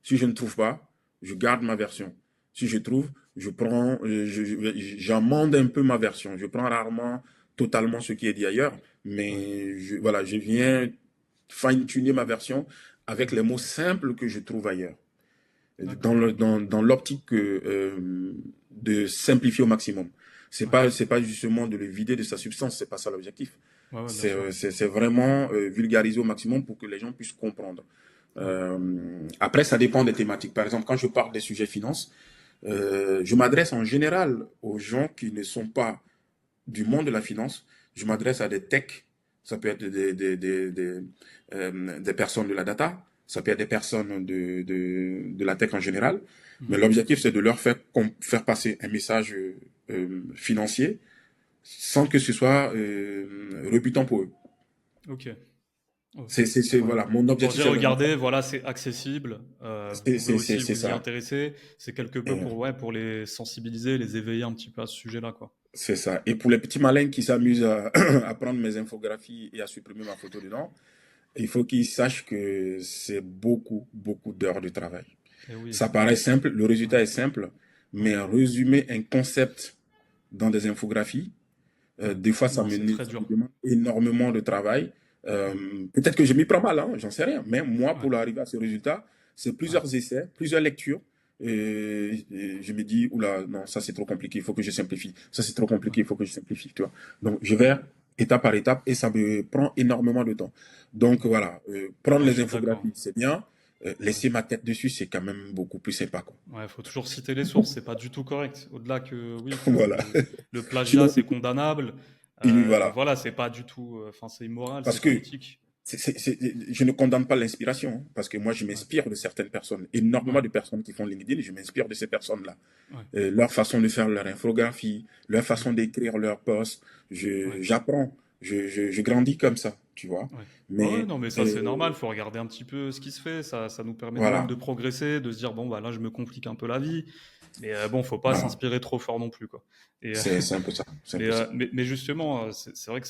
Si je ne trouve pas, je garde ma version. Si je trouve, je prends, j'amende un peu ma version. Je prends rarement totalement ce qui est dit ailleurs,
ouais,
mais voilà, je viens fine-tuner ma version avec les mots simples que je trouve ailleurs.
d'accord.
Dans l'optique de simplifier au maximum.
Ouais,
C'est pas justement de le vider de sa substance, c'est pas ça l'objectif.
ouais, ouais, bien sûr.
C'est vraiment vulgariser au maximum pour que les gens puissent comprendre.
Ouais,
Après, ça dépend des thématiques. Par exemple, quand je parle des sujets finances, je m'adresse en général aux gens qui ne sont pas du monde de la finance. Je m'adresse à des techs, ça peut être des personnes de la data, ça peut être des personnes de la tech en général. Mais
mhm.
l'objectif, c'est de leur faire passer un message financier sans que ce soit rebutant pour eux.
Ok, ok. Ouais.
Voilà, mon
Pour
objectif,
dire,
c'est vraiment ça.
regardez, voilà, c'est accessible. Vous pouvez aussi
C'est
vous y
ça.
intéresser. C'est quelque peu
Et,
pour les sensibiliser, les éveiller un petit peu à ce sujet-là, quoi.
c'est ça. Et pour les petits malins qui s'amusent à prendre mes infographies et à supprimer ma photo dedans, il faut qu'ils sachent que c'est beaucoup, beaucoup d'heures de travail.
Et oui,
Ça paraît simple, le
ouais,
résultat est simple,
ouais,
mais résumer un concept dans des infographies,
ouais.
des fois,
Non, c'est très
ça me
dur.
demande énormément de travail.
Ouais,
Peut-être que je m'y prends mal, hein, j'en sais rien. Mais moi,
ouais,
pour arriver à ce résultat, c'est
ouais.
plusieurs essais, plusieurs lectures. Et je me dis, oula, non, ça c'est trop compliqué, il faut que je simplifie. Ça c'est trop
Ouais.
compliqué, il faut que je simplifie, tu vois. Donc, je vais étape par étape et ça me prend énormément de temps. Donc, voilà, prendre
Ouais, je
les
suis d'accord.
infographies, c'est bien.
Ouais.
Laisser ma tête dessus, c'est quand même beaucoup plus sympa, quoi.
Ouais, faut toujours citer les sources, c'est pas du tout correct. Au-delà que, oui,
Voilà.
le plagiat,
Sinon,
c'est condamnable.
voilà.
Voilà, c'est pas du tout, enfin, c'est immoral, c'est
Parce
pas
que
éthique.
je ne condamne pas l'inspiration, hein, parce que moi, je
Ouais,
m'inspire de certaines personnes. Énormément
ouais,
de personnes qui font LinkedIn, je m'inspire de ces personnes-là.
ouais,
Leur façon de faire leur infographie, leur
mm,
façon d'écrire leur post,
ouais,
j'apprends, je grandis comme ça, tu vois.
ouais. Ouais, ouais,
Mais
non, mais ça, c'est normal, faut regarder un petit peu ce qui se fait. Ça nous permet nous-mêmes
voilà,
de progresser, de se dire, bon, bah là, je me complique un peu la vie. Mais bon, faut pas
voilà,
s'inspirer trop fort non plus, quoi. Et,
c'est un peu ça, c'est un peu ça.
mais justement, c'est vrai que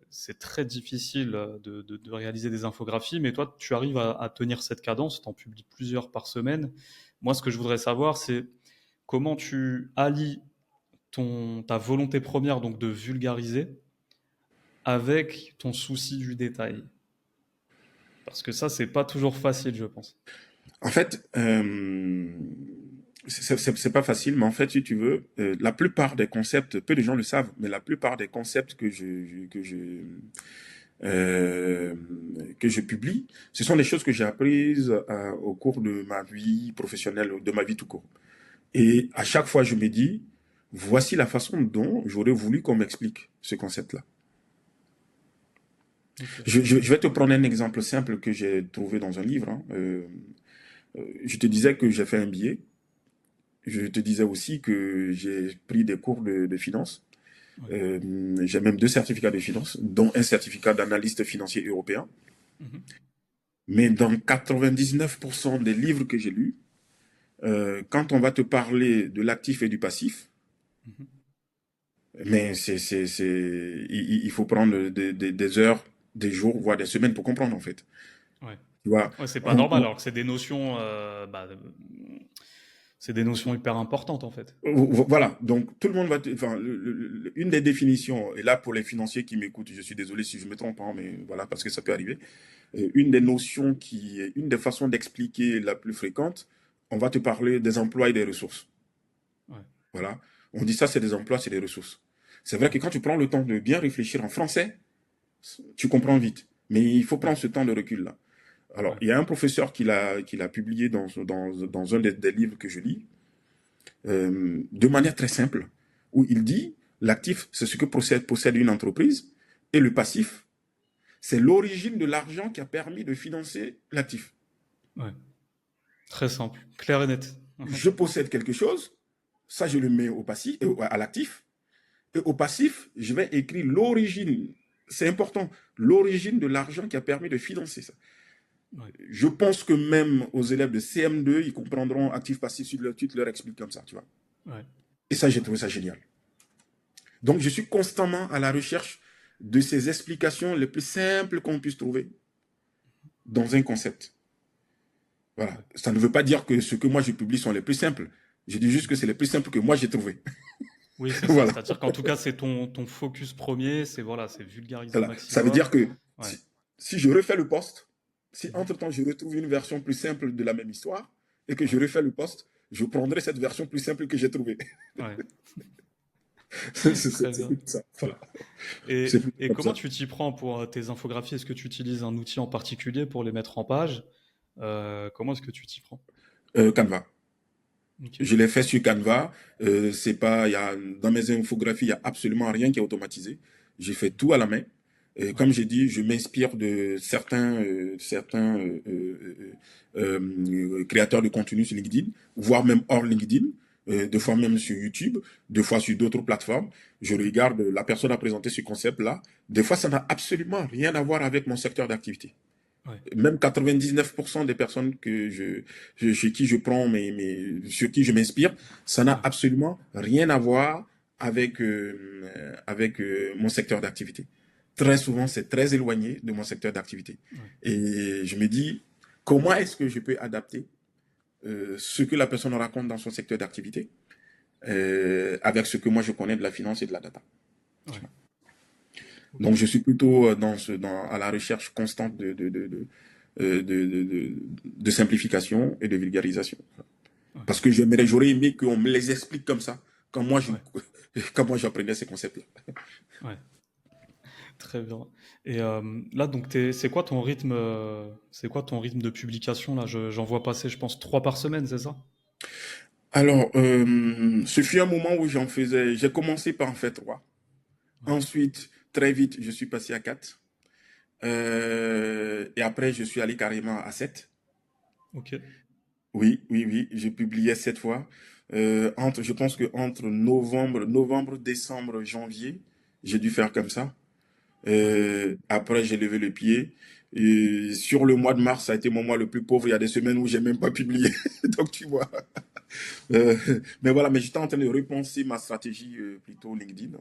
c'est très difficile de réaliser des infographies, mais toi, tu arrives à tenir cette cadence, tu en publies plusieurs par semaine. Moi, ce que je voudrais savoir, c'est comment tu allies ta volonté première, donc de vulgariser, avec ton souci du détail. Parce que ça, c'est pas toujours facile, je pense.
En fait, c'est pas facile, mais en fait, si tu veux, la plupart des concepts, peu de gens le savent, mais la plupart des concepts euh, que je publie, ce sont des choses que j'ai apprises au cours de ma vie professionnelle, de ma vie tout court. Et à chaque fois, je me dis, voici la façon dont j'aurais voulu qu'on m'explique ce concept-là.
Ok.
Je vais te prendre un exemple simple que j'ai trouvé dans un livre, hein. Je te disais que j'ai fait un billet. Je te disais aussi que j'ai pris des cours de finance.
Ouais.
J'ai même deux certificats de finance, dont un certificat d'analyste financier européen.
Mhm.
Mais dans 99% des livres que j'ai lus, quand on va te parler de l'actif et du passif,
Mhm.
mais il faut prendre des heures, des jours, voire des semaines pour comprendre, en fait.
Ouais.
Tu vois,
Ouais, c'est pas
on-
normal,
on-
alors que c'est des notions hyper importantes en fait.
voilà. Donc, tout le monde enfin, une des définitions, et là, pour les financiers qui m'écoutent, je suis désolé si je me trompe, hein, mais voilà, parce que ça peut arriver. Une des notions une des façons d'expliquer la plus fréquente, on va te parler des emplois et des ressources.
Ouais,
Voilà. On dit ça, c'est des emplois, c'est des ressources. C'est vrai
ouais,
que quand tu prends le temps de bien réfléchir en français, tu comprends vite. Mais il faut
ouais,
prendre ce temps de recul-là. Alors,
ouais,
il y a un professeur qui l'a publié dans un des livres que je lis, de manière très simple, où il dit, l'actif, c'est ce que possède une entreprise, et le passif, c'est l'origine de l'argent qui a permis de financer l'actif.
ouais. Très simple, clair et net.
Je possède quelque chose, ça je le mets au passif, à l'actif, et au passif, je vais écrire l'origine, c'est important, l'origine de l'argent qui a permis de financer ça.
Ouais,
Je pense que même aux élèves de CM2, ils comprendront actif-passif si tu leur expliques comme ça, tu vois.
ouais,
Et ça, j'ai trouvé ça génial. Donc, je suis constamment à la recherche de ces explications les plus simples qu'on puisse trouver dans un concept. Voilà.
ouais.
Ça ne veut pas dire que ce que moi je publie sont les plus simples. Je dis juste que c'est les plus simples que moi j'ai trouvé.
Oui, c'est ça.
Voilà.
C'est-à-dire qu'en tout cas, c'est ton focus premier, c'est voilà, c'est vulgariser au
Voilà. Ça veut
maximum.
dire que
Ouais,
si je refais le poste, si
mhm,
entre-temps je retrouve une version plus simple de la même histoire et que je
ouais,
refais le poste, je prendrai cette version plus simple que j'ai trouvée.
ouais. Très
C'est
bien.
plus ça. Voilà.
Et,
C'est plus
et
comme
comment
ça.
tu t'y prends pour tes infographies? Est-ce que tu utilises un outil en particulier pour les mettre en page? Comment est-ce que tu t'y prends?
Canva.
Ok.
Je l'ai fait sur Canva. C'est pas, dans mes infographies, il n'y a absolument rien qui est automatisé. J'ai fait tout à la main.
Ouais,
Comme j'ai dit, je m'inspire de certains créateurs de contenu sur LinkedIn, voire même hors LinkedIn, des fois même sur YouTube, des fois sur d'autres plateformes. Je regarde, la personne a présenté ce concept-là. Des fois, ça n'a absolument rien à voir avec mon secteur d'activité.
ouais,
Même 99% des personnes chez qui je prends sur qui je m'inspire, ça n'a
ouais,
absolument rien à voir avec mon secteur d'activité. Très souvent, c'est très éloigné de mon secteur d'activité.
ouais.
Et je me dis, comment est-ce que je peux adapter ce que la personne raconte dans son secteur d'activité avec ce que moi je connais de la finance et de la data.
Ouais. Ok.
Donc, je suis plutôt à la recherche constante de simplification et de vulgarisation.
Ouais.
Parce que j'aurais aimé qu'on me les explique comme ça,
Ouais.
quand moi j'apprenais ces concepts-là.
Ouais. Très bien. Et là, donc, c'est quoi ton rythme de publication là? J'en vois passer, je pense, 3 par semaine, c'est ça?
Alors, ce fut un moment où j'ai commencé par en faire 3.
Ouais.
Ensuite, très vite, je suis passé à 4. Et après, je suis allé carrément à 7.
Ok.
Oui, oui, oui, j'ai publié 7 fois. Je pense que entre novembre, décembre, janvier, j'ai dû faire comme ça.
Ouais.
Après, j'ai levé le pied. Et sur le mois de mars, ça a été mon mois le plus pauvre. Il y a des semaines où j'ai même pas publié. Donc, tu vois. Euh, mais voilà, mais j'étais en train de repenser ma stratégie plutôt LinkedIn.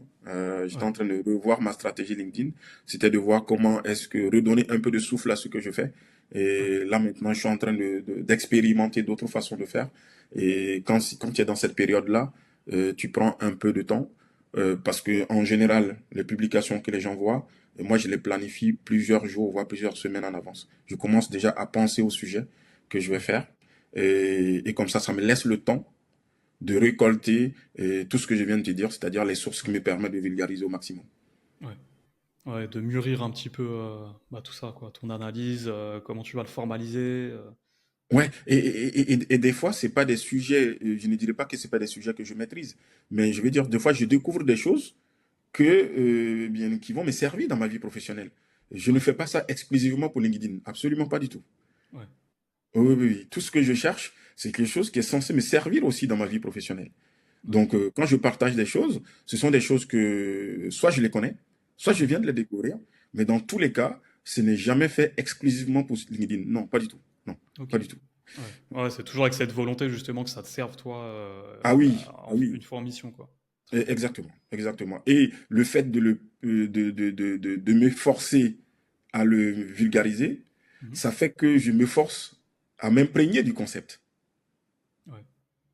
J'étais
Ouais.
en train de revoir ma stratégie LinkedIn. C'était de voir comment est-ce que redonner un peu de souffle à ce que je fais.
Ouais.
Et là maintenant, je suis en train d'expérimenter d'autres façons de faire. Et quand tu es dans cette période-là, tu prends un peu de temps parce que en général, les publications que les gens voient, moi je les planifie plusieurs jours, voire plusieurs semaines en avance. Je commence déjà à penser au sujet que je vais
Mhm.
faire. Et comme ça me laisse le temps de récolter tout ce que je viens de te dire, c'est-à-dire les sources qui
Ouais.
me permettent de vulgariser au maximum.
Ouais. Ouais, de mûrir un petit peu tout ça, quoi. Ton analyse, comment tu vas le formaliser.
Ouais, et des fois, c'est pas des sujets, je ne dirais pas que c'est pas des sujets que je maîtrise, mais je veux dire, des fois, je découvre des choses qui vont me servir dans ma vie professionnelle. Je ne
Ouais.
fais pas ça exclusivement pour LinkedIn, absolument pas du tout.
Ouais.
Oui, oui, oui. Tout ce que je cherche, c'est quelque chose qui est censé me servir aussi dans ma vie professionnelle.
Ouais.
Donc, quand je partage des choses, ce sont des choses que soit je les connais, soit je
Mhm.
viens de les découvrir, mais dans tous les cas, ce n'est jamais fait exclusivement pour LinkedIn. Non, pas du tout. Non,
Ok.
pas du tout.
Ouais. Ouais, c'est toujours avec cette volonté justement que ça te serve, toi,
Ah oui, ah
une
oui,
fois en mission, quoi. Très cool.
exactement, exactement. Et le fait de me forcer à le vulgariser,
Mhm.
ça fait que je me force à m'imprégner du concept.
Ouais.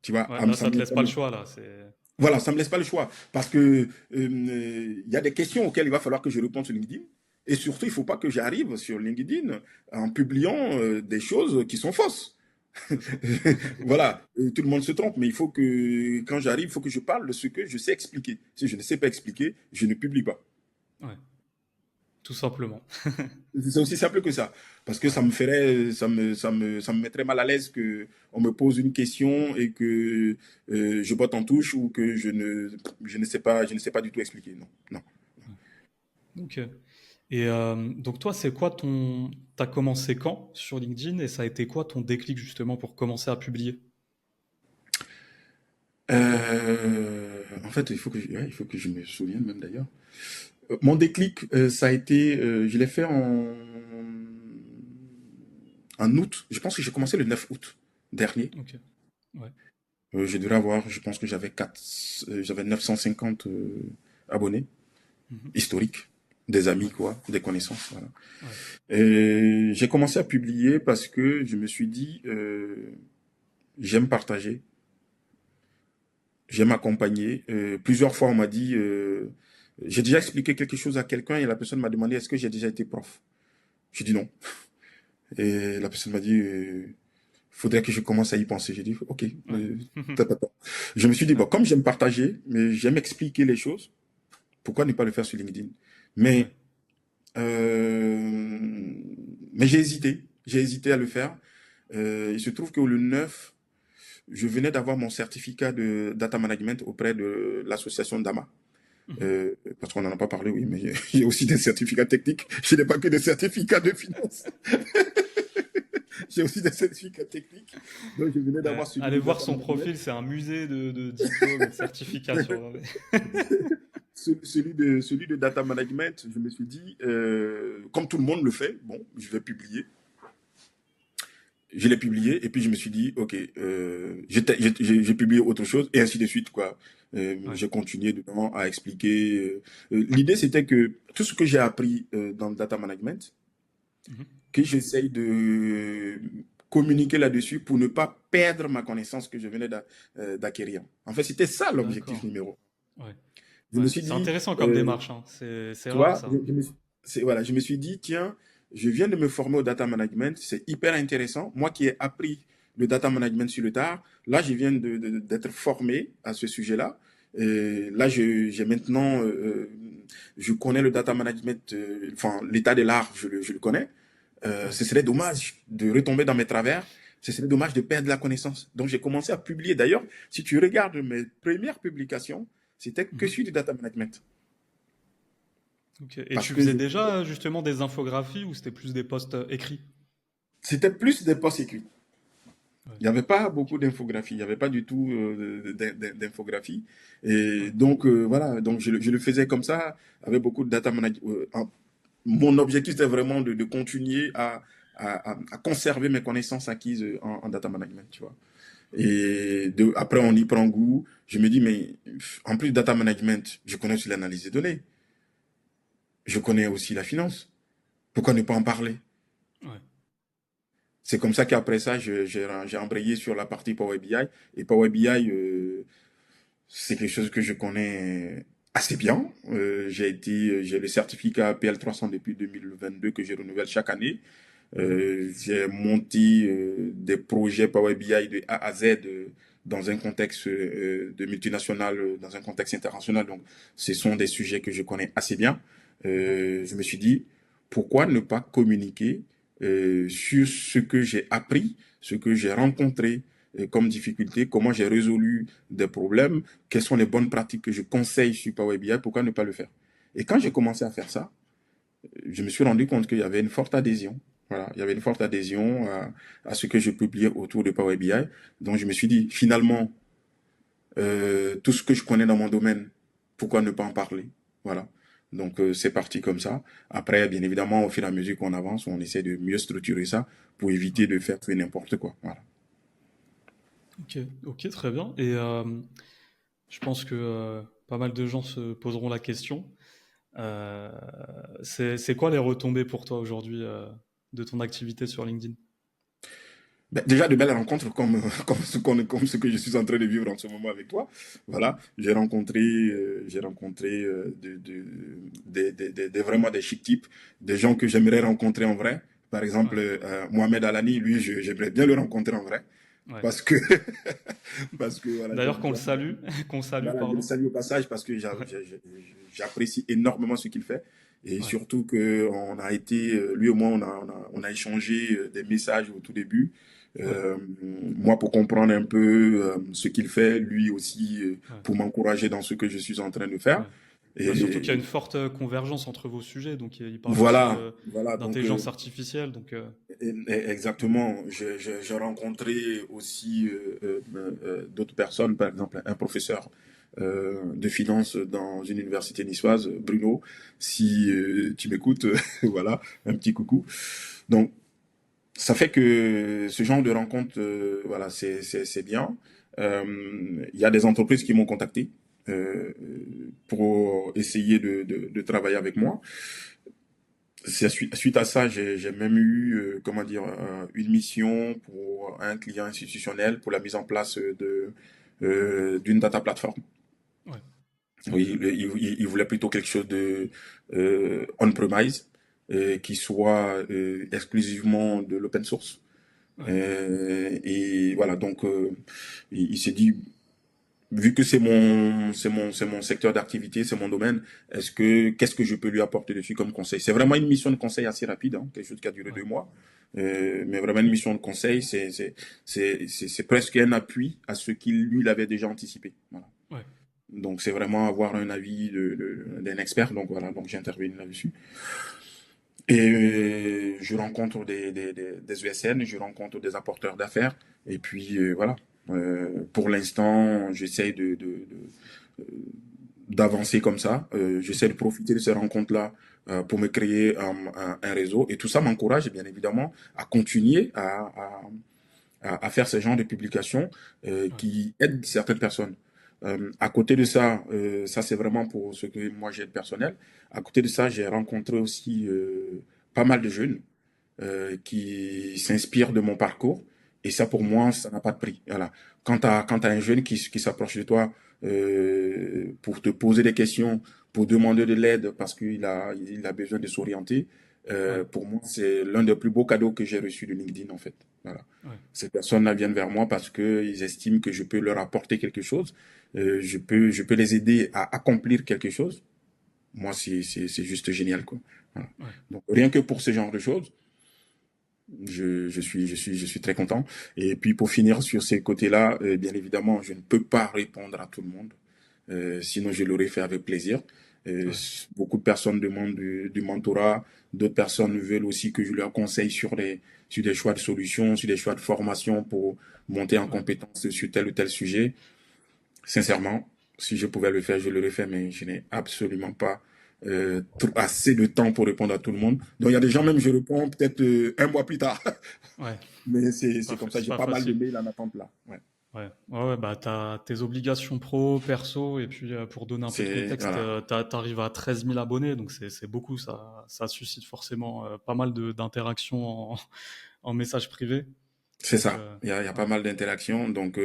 Tu vois,
Ouais, là, ça te laisse pas le choix, là. C'est...
voilà, ça me laisse pas le choix parce que y a des questions auxquelles il va falloir que je réponde sur LinkedIn. Et surtout, il faut pas que j'arrive sur LinkedIn en publiant des choses qui sont fausses.
C'est ça.
Voilà, tout le monde se trompe, mais il faut que, quand j'arrive, il faut que je parle de ce que je sais expliquer. Si je ne sais pas expliquer, je ne publie pas.
Ouais, tout simplement.
C'est aussi simple que ça. Parce que
Ouais.
ça me ferait, ça me mettrait mal à l'aise que on me pose une question et que je botte en touche ou que je ne sais pas du tout expliquer. Non, non.
Ok. Et donc toi, c'est quoi ton... T'as commencé quand sur LinkedIn et ça a été quoi ton déclic justement pour commencer à publier?
En fait, ouais, il faut que je me souvienne même d'ailleurs. Mon déclic, ça a été, je l'ai fait en août. Je pense que j'ai commencé le 9 août dernier.
Ok. Ouais.
Je devrais avoir, je pense que j'avais 950 abonnés
Mhm.
historiques, des amis
Ouais.
quoi, des connaissances. Voilà.
Ouais.
Et j'ai commencé à publier parce que je me suis dit, j'aime partager, j'aime accompagner. Plusieurs fois, on m'a dit, j'ai déjà expliqué quelque chose à quelqu'un et la personne m'a demandé est-ce que j'ai déjà été prof. J'ai dit non. Et la personne m'a dit, faudrait que je commence à y penser. J'ai dit, ok.
Ouais.
Ta, ta, ta. Je me suis dit, bon,
Ouais.
comme j'aime partager, mais j'aime expliquer les choses, pourquoi ne pas le faire sur LinkedIn?
Ouais.
Mais, euh, mais j'ai hésité à le faire. Il se trouve que le 9, je venais d'avoir mon certificat de data management auprès de l'association DAMA.
Mhm.
Parce qu'on n'en a pas parlé, oui, mais j'ai aussi des certificats techniques. Je n'ai pas que des certificats de finance. J'ai aussi des certificats techniques. Donc, je venais d'avoir celui
Allez
de
voir
data
son
management.
profil, c'est un musée de diplômes et de certifications.
Celui de data management, je me suis dit, comme tout le monde le fait, bon, je vais publier. Je l'ai publié et puis je me suis dit, ok, j'ai publié autre chose et ainsi de suite, quoi.
Ouais.
J'ai continué dedans à expliquer. L'idée, c'était que tout ce que j'ai appris dans le data management,
Mhm.
que j'essaye de communiquer là-dessus pour ne pas perdre ma connaissance que je venais d'acquérir. En fait, c'était ça l'objectif
D'accord.
numéro.
Ouais.
Je me
Ouais.
suis
C'est
dit,
intéressant comme démarche, hein. C'est
tu
rare
vois,
ça.
voilà, je me suis dit, tiens, je viens de me former au data management, c'est hyper intéressant. Moi qui ai appris le data management sur le tard, là, je viens d'être formé à ce sujet-là. Et là, j'ai maintenant, je connais le data management, enfin, l'état de l'art, je le connais.
Ouais.
Ce serait dommage de retomber dans mes travers. Ce serait dommage de perdre la connaissance. Donc, j'ai commencé à publier. D'ailleurs, si tu regardes mes premières publications, c'était que
Mhm.
sur du data management.
Ok. Et
Parce
tu
que
faisais déjà justement des infographies ou c'était plus des posts écrits?
c'était plus des posts écrits.
Ouais.
Il n'y avait pas
Ok.
beaucoup d'infographie. Il n'y avait pas du tout d'infographie. Et
Ouais.
donc, voilà. Donc, je le faisais comme ça, avec beaucoup de data management. Mon objectif, c'était vraiment de continuer à conserver mes connaissances acquises en data management, tu vois. Et après, on y prend goût. Je me dis, mais en plus de data management, je connais aussi l'analyse des données. Je connais aussi la finance. Pourquoi ne pas en parler?
Ouais.
C'est comme ça qu'après ça, j'ai embrayé sur la partie Power BI. Et Power BI, c'est quelque chose que je connais assez bien. J'ai le certificat PL300 depuis 2022 que je renouvelle chaque année.
Mhm.
J'ai monté des projets Power BI de A à Z dans un contexte de multinational, dans un contexte international. Donc, ce sont des sujets que je connais assez bien.
Ok.
Je me suis dit, pourquoi ne pas communiquer sur ce que j'ai appris, ce que j'ai rencontré comme difficulté, comment j'ai résolu des problèmes, quelles sont les bonnes pratiques que je conseille sur Power BI, pourquoi ne pas le faire? Et quand j'ai
Ouais.
commencé à faire ça, je me suis rendu compte qu'il y avait une forte adhésion. Voilà, il y avait une forte adhésion à ce que je publiais autour de Power BI. Donc je me suis dit, finalement, tout ce que je connais dans mon domaine, pourquoi ne pas en parler? Voilà. Donc c'est parti comme ça. Après, bien évidemment, au fur et à mesure qu'on avance, on essaie de mieux structurer ça pour éviter de faire tout et n'importe quoi. Voilà.
Ok, ok, très bien. Et je pense que pas mal de gens se poseront la question. Euh, c'est quoi les retombées pour toi aujourd'hui de ton activité sur LinkedIn?
Ben, déjà de belles rencontres comme, comme ce que je suis en train de vivre en ce moment avec toi. Voilà, j'ai rencontré vraiment des chic types, des gens que j'aimerais rencontrer en vrai. Par
Ouais,
exemple, Mohamed Alani, lui, j'aimerais bien le rencontrer en vrai.
ouais.
Parce que, parce que voilà,
D'ailleurs, qu'on le salue, qu'on salue,
voilà, je le
pardon.
salue au passage parce que
Ouais,
j'apprécie énormément ce qu'il fait. Et
ouais,
surtout que on a été, lui et moi, on a échangé des messages au tout début.
ouais,
Moi, pour comprendre un peu ce qu'il fait, lui aussi,
ouais,
pour m'encourager dans ce que je suis en train de faire.
ouais. Bah, surtout qu'il y a
Et
une forte convergence entre vos sujets. Donc, il parle aussi
voilà,
de
voilà. Donc,
d'intelligence artificielle. Donc,
exactement. J'ai rencontré aussi d'autres personnes, par exemple un professeur de finance dans une université niçoise, Bruno. Si tu m'écoutes, voilà, un petit coucou. Donc, ça fait que ce genre de rencontre, voilà, c'est bien. Il y a des entreprises qui m'ont contacté euh, pour essayer de travailler avec moi. Suite à ça, j'ai même eu, comment dire, une mission pour un client institutionnel pour la mise en place d'une data platform.
ouais, ok,
Oui, il voulait plutôt quelque chose de on-premise, qui soit exclusivement de l'open source.
ouais,
Et voilà, donc il s'est dit, vu que c'est mon secteur d'activité, c'est mon domaine, qu'est-ce que je peux lui apporter dessus comme conseil? C'est vraiment une mission de conseil assez rapide, hein, quelque chose qui a duré
ouais,
2 mois. Mais vraiment une mission de conseil, c'est presque un appui à ce qu'il lui il avait déjà anticipé. Voilà.
ouais,
Donc c'est vraiment avoir un avis d'un expert. Donc voilà, donc j'interviens là-dessus. Et je rencontre des ESN, je rencontre des apporteurs d'affaires. Et puis voilà. Pour l'instant, j'essaye d'avancer comme ça. J'essaie de profiter de ces rencontres-là pour me créer un réseau. Et tout ça m'encourage, bien évidemment, à continuer à faire ce genre de publications
ouais,
qui aident certaines personnes. À côté de ça, ça c'est vraiment pour ce que moi j'ai de personnel. À côté de ça, j'ai rencontré aussi pas mal de jeunes qui s'inspirent de mon parcours. Et ça, pour moi, ça n'a pas de prix. Voilà. Quand t'as un jeune qui s'approche de toi pour te poser des questions, pour demander de l'aide parce il a besoin de s'orienter,
ouais,
pour moi, c'est l'un des plus beaux cadeaux que j'ai reçus de LinkedIn, en fait. Voilà.
ouais,
Ces personnes-là viennent vers moi parce qu'ils estiment que je peux leur apporter quelque chose. Je peux les aider à accomplir quelque chose. Moi, c'est juste génial, quoi. Voilà.
ouais.
Donc, rien que pour ce genre de choses, je suis très content. Et puis pour finir sur ces côtés-là, bien évidemment, je ne peux pas répondre à tout le monde. Sinon, je l'aurais fait avec plaisir.
Ouais.
Beaucoup de personnes demandent du mentorat. D'autres personnes veulent aussi que je leur conseille sur des choix de solutions, sur des choix de formation pour monter en
Ouais.
compétence sur tel ou tel sujet. Sincèrement, si je pouvais le faire, je l'aurais fait, mais je n'ai absolument pas assez de temps pour répondre à tout le monde. Donc il y a des gens, même je réponds peut-être un mois plus tard.
Ouais.
Mais c'est comme ça,
C'est
j'ai
pas
pas mal de
facile.
mails en attente là. Ouais.
Ouais. Ouais, ouais, bah t'as tes obligations pro, perso, et puis pour donner un peu de
C'est,
contexte,
voilà.
t'arrives à 13 000 abonnés, donc c'est beaucoup. Ça suscite forcément pas mal d'interactions en message privé.
C'est
Donc
ça. Il y a
ouais.
pas mal d'interactions. Donc,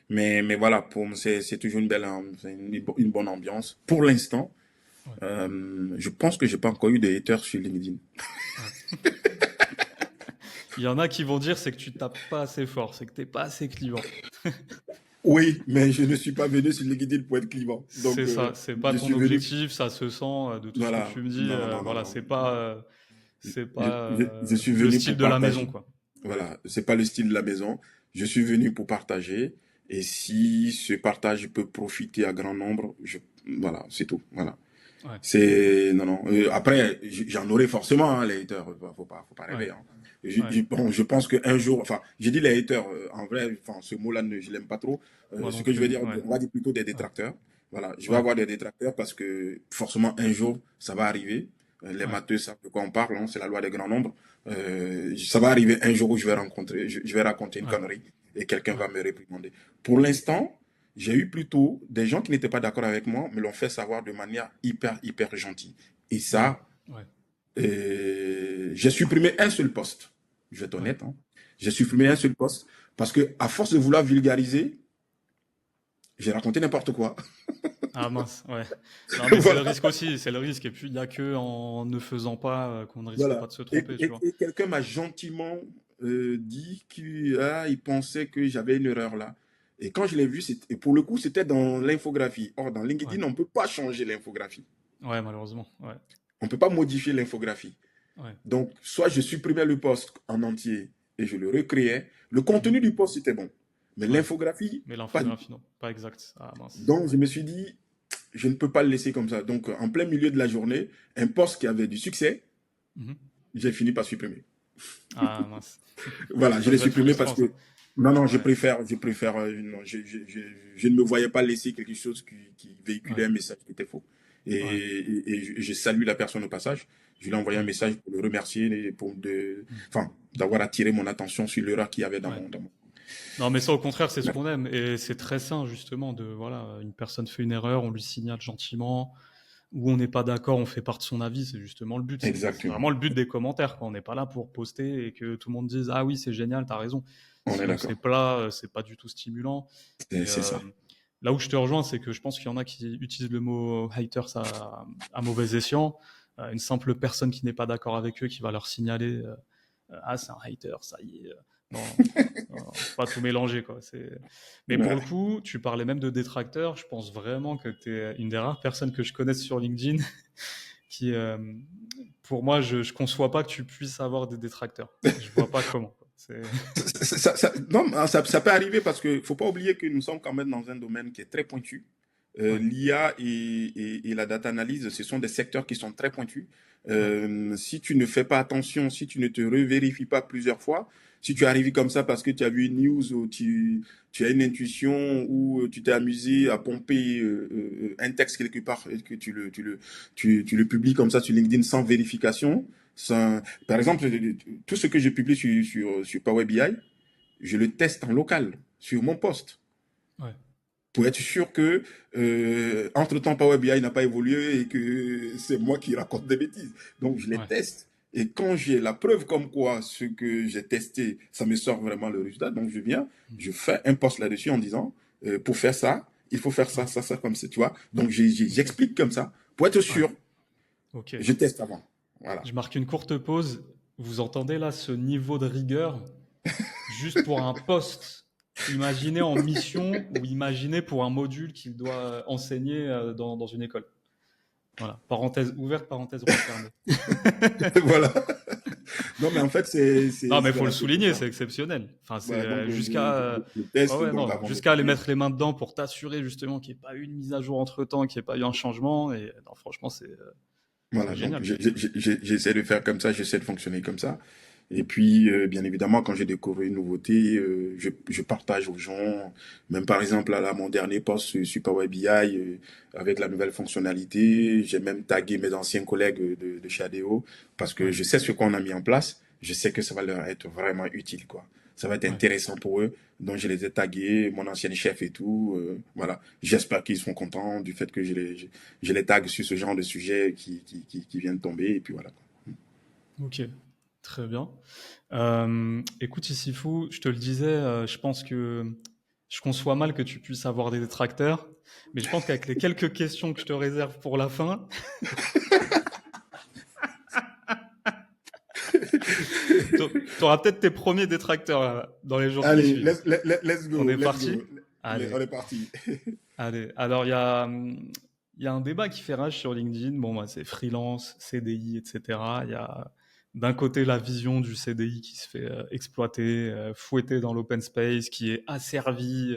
mais voilà, pour moi, c'est toujours une belle, c'est une bonne ambiance. Pour l'instant,
Ouais.
je pense que j'ai pas encore eu de haters sur LinkedIn.
Ouais. Il y en a qui vont dire c'est que tu tapes pas assez fort, c'est que t'es pas assez clivant.
Oui, mais je ne suis pas venu sur LinkedIn pour être clivant.
C'est
Donc,
ça, c'est pas
je
ton
suis venu.
objectif, ça se sent de tout ce que
Voilà.
tu me dis.
Non, non, non, non,
Voilà,
non.
c'est pas
Je suis
le
venu
style
pour
de la maison,
partager.
quoi.
Voilà, c'est pas le style de la maison. Je suis venu pour partager. Et si ce partage peut profiter à grand nombre, voilà, c'est tout. Voilà.
Ouais,
C'est non non. Après, j'en aurai forcément hein, les haters. Faut pas
ouais,
rêver. Hein.
ouais.
Bon, je pense qu'un jour, enfin, j'ai dit les haters. En vrai, enfin, ce mot-là, je l'aime pas trop.
Moi
Ce
non
que je veux
plus.
dire,
Ouais,
on va dire plutôt des
ouais,
détracteurs. Voilà, je vais
Ouais,
avoir des détracteurs parce que forcément un jour ça va arriver. Les
ouais,
matheux savent de quoi on parle, hein, c'est la loi des grands nombres. Ça va arriver un jour où je vais raconter une
ouais,
connerie et quelqu'un
ouais,
va me réprimander. Pour l'instant, j'ai eu plutôt des gens qui n'étaient pas d'accord avec moi, me l'ont fait savoir de manière hyper gentille. Et
ouais,
ça,
ouais,
j'ai supprimé un seul poste. Je vais être
ouais.
honnête, hein. J'ai supprimé un seul poste parce que à force de vouloir vulgariser, j'ai raconté n'importe quoi.
Ah mince, ouais. Non, mais c'est le
Voilà.
risque aussi, c'est le risque. Et puis, il n'y a que en ne faisant pas qu'on ne risque pas
Voilà.
de se tromper, tu vois.
Et quelqu'un m'a gentiment dit qu'il il pensait que j'avais une erreur là. Et quand je l'ai vu, et pour le coup, c'était dans l'infographie. Or, dans
Ouais,
LinkedIn, on ne peut pas changer l'infographie.
ouais, malheureusement, ouais,
On ne peut pas modifier l'infographie.
ouais.
Donc, soit je supprimais le post en entier et je le recréais. Le
Mhm.
contenu du post était bon. Mais
Ouais.
l'infographie,
Mais
pas du tout.
l'infographie, non, pas exact. Ah mince,
Donc,
ouais.
je me suis dit, je ne peux pas le laisser comme ça. Donc, en plein milieu de la journée, un post qui avait du succès,
Mhm.
j'ai fini par supprimer.
Ah mince.
Voilà, je
Ça
l'ai
devait être
supprimé parce
frustrant, ça.
que non, non,
Ouais,
non, je ne me voyais pas laisser quelque chose qui véhiculait
ouais,
un message qui était faux.
ouais,
Je salue la personne au passage. Je lui ai envoyé un
ouais.
message pour le remercier
Mhm.
enfin, d'avoir attiré mon attention sur l'erreur qu'il y avait
Ouais.
dans mon.
Non, mais ça, au contraire, c'est ce
Ouais,
qu'on aime. Et c'est très sain, justement, de, voilà, une personne fait une erreur, on lui signale gentiment, ou on n'est pas d'accord, on fait part de son avis. C'est justement le but. C'est
exactement.
vraiment le but des commentaires, quoi. On n'est pas là pour poster et que tout le monde dise, ah oui, c'est génial, t'as raison.
On est
Sinon,
d'accord.
c'est plat, c'est pas du tout stimulant. Et
C'est ça.
là où je te rejoins, c'est que je pense qu'il y en a qui utilisent le mot haters à mauvais escient. Une simple personne qui n'est pas d'accord avec eux, qui va leur signaler, ah, c'est un hater, ça y est. Non, non, faut pas tout mélanger, quoi. Mais pour le
Ouais.
coup, tu parlais même de détracteurs. Je pense vraiment que tu es une des rares personnes que je connaisse sur LinkedIn qui, pour moi, je conçois pas que tu puisses avoir des détracteurs. Je vois pas comment, quoi.
Non, ça peut arriver parce que faut pas oublier que nous sommes quand même dans un domaine qui est très pointu.
Ouais,
L'IA et la data analyse, ce sont des secteurs qui sont très pointus.
ouais,
Si tu ne fais pas attention, si tu ne te revérifies pas plusieurs fois, si tu arrives comme ça parce que tu as vu une news ou tu as une intuition ou tu t'es amusé à pomper un texte quelque part et que tu le publies comme ça sur LinkedIn sans vérification, par exemple, tout ce que je publie sur Power BI, je le teste en local sur mon poste
ouais,
pour être sûr que entre-temps Power BI n'a pas évolué et que c'est moi qui raconte des bêtises. Donc je les
ouais.
teste et quand j'ai la preuve comme quoi ce que j'ai testé, ça me sort vraiment le résultat, donc je viens,
Mm.
je fais un post là-dessus en disant pour faire ça, il faut faire
Ouais,
ça comme ça, tu vois. Donc
ok.
j'explique comme ça pour être
Ouais,
sûr,
ok.
je teste avant. Voilà.
Je marque une courte pause. Vous entendez là ce niveau de rigueur juste pour un poste. Imaginez en mission ou imaginez pour un module qu'il doit enseigner dans une école. Voilà. Parenthèse ouverte, parenthèse refermée.
Voilà. Non, mais en fait,
Non, mais il faut le
voilà, c'est comme
souligner,
ça.
c'est exceptionnel. Enfin, c'est
Voilà, donc
jusqu'à.
je
Ouais,
teste
ouais,
donc
non.
avant de
Jusqu'à aller
publier.
mettre les mains dedans pour t'assurer justement qu'il n'y ait pas eu une mise à jour entre temps, qu'il n'y ait pas eu un changement. Et non, franchement, c'est
Voilà, donc
génial.
j'essaie de faire comme ça, j'essaie de fonctionner comme ça. Et puis, bien évidemment, quand j'ai découvert une nouveauté, je partage aux gens. Même par exemple, là, mon dernier post sur Power BI, avec la nouvelle fonctionnalité, j'ai même tagué mes anciens collègues de chez ADO parce que
Ouais,
je sais ce qu'on a mis en place. Je sais que ça va leur être vraiment utile, quoi. Ça va être
ouais.
intéressant pour eux. Donc, je les ai tagués, mon ancien chef et tout. Voilà. J'espère qu'ils seront contents du fait que je les tague sur ce genre de sujet qui vient de tomber. Et puis voilà.
Ok, très bien. Écoute, ici fou, je te le disais, je pense que je conçois mal que tu puisses avoir des détracteurs, mais je pense qu'avec les quelques questions que je te réserve pour la fin, tu auras peut-être tes premiers détracteurs là, dans les jours qui
Allez,
suivent.
let's
On
go,
est
let's
parti?
go. On
Allez,
est parti.
allez. Alors, il y a un débat qui fait rage sur LinkedIn. Bon, bah, c'est freelance, CDI, etc. Il y a d'un côté la vision du CDI qui se fait exploiter, fouetter dans l'open space, qui est asservi.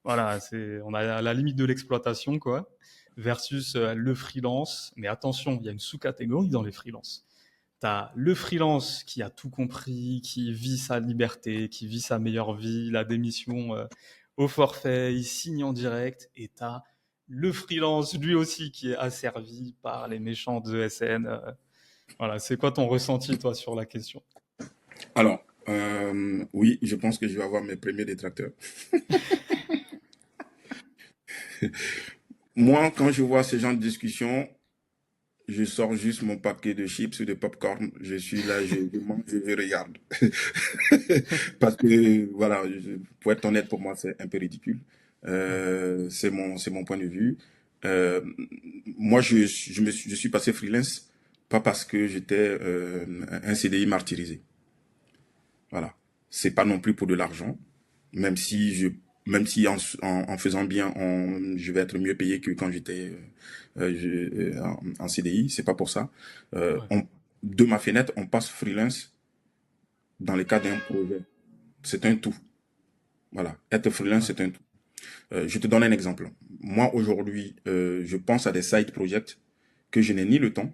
Voilà, on a à la limite de l'exploitation, quoi. Versus le freelance. Mais attention, il y a une sous-catégorie dans les freelances. T'as le freelance qui a tout compris, qui vit sa liberté, qui vit sa meilleure vie, la démission au forfait, il signe en direct, et t'as le freelance, lui aussi, qui est asservi par les méchants de ESN. Voilà, c'est quoi ton ressenti, toi, sur la question?
Alors, oui, je pense que je vais avoir mes premiers détracteurs. Moi, quand je vois ce genre de discussion, je sors juste mon paquet de chips ou de popcorn. Je suis là, je mange, je regarde. Parce que, voilà, pour être honnête, pour moi, c'est un peu ridicule.
Ouais,
C'est mon point de vue. Euh, Moi, je suis passé freelance, pas parce que j'étais un CDI martyrisé. Voilà. C'est pas non plus pour de l'argent, même si même si en faisant bien, je vais être mieux payé que quand j'étais en CDI. C'est pas pour ça.
ouais,
De ma fenêtre, on passe freelance dans le cadre d'un projet. C'est un tout. Voilà. Être freelance,
ouais,
c'est un tout. Je te donne un exemple. Moi, aujourd'hui, je pense à des side projects que je n'ai ni le temps,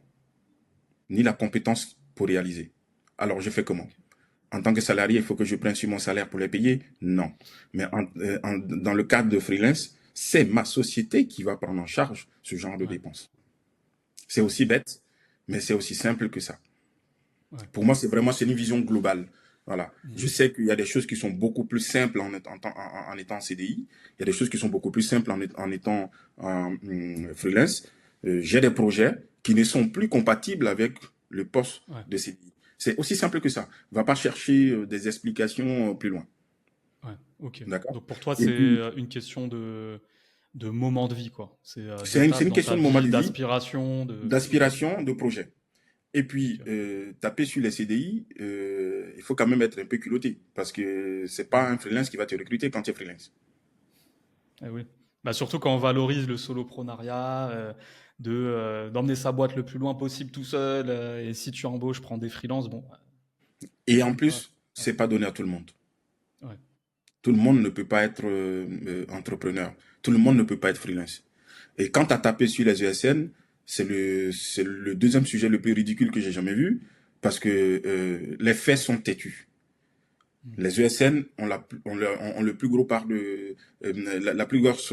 ni la compétence pour réaliser. Alors, je fais comment?
ok,
En tant que salarié, il faut que je prenne sur mon salaire pour les payer? Non. Mais dans le cadre de freelance, c'est ma société qui va prendre en charge ce genre de
ouais,
dépenses. C'est
ouais,
aussi bête, mais c'est aussi simple que ça.
ouais,
Pour moi, c'est une vision globale. Voilà.
mhm,
Je sais qu'il y a des choses qui sont beaucoup plus simples en étant CDI. Il y a des choses qui sont beaucoup plus simples en étant freelance. J'ai des projets qui ne sont plus compatibles avec le poste
ouais,
de CDI. C'est aussi simple que ça. Va pas chercher des explications plus loin.
ouais, ok.
D'accord?
Donc pour toi,
Et
c'est
puis,
une question de moment de vie, quoi. C'est
c'est
d'étapes
une
dans ta
question de moment
vie,
de vie,
d'aspiration, de... Ok,
d'aspiration, de projet. Et puis,
ok.
taper sur les CDI, il faut quand même être un peu culotté parce que c'est pas
Mhm.
un freelance qui va te recruter quand tu es freelance.
Eh oui. Bah, surtout quand on valorise le soloprenariat, d'emmener sa boîte le plus loin possible tout seul, et si tu embauches, prends des freelances, bon,
Et en
voilà.
plus,
Ouais,
c'est pas donné à tout le monde.
ouais,
Tout le monde ne peut pas être entrepreneur. Tout le monde ne peut pas être freelance. Et quand tu as tapé sur les ESN, c'est le deuxième sujet le plus ridicule que j'ai jamais vu parce que les faits sont têtus.
mm.
Les ESN ont le plus gros part la plus grosse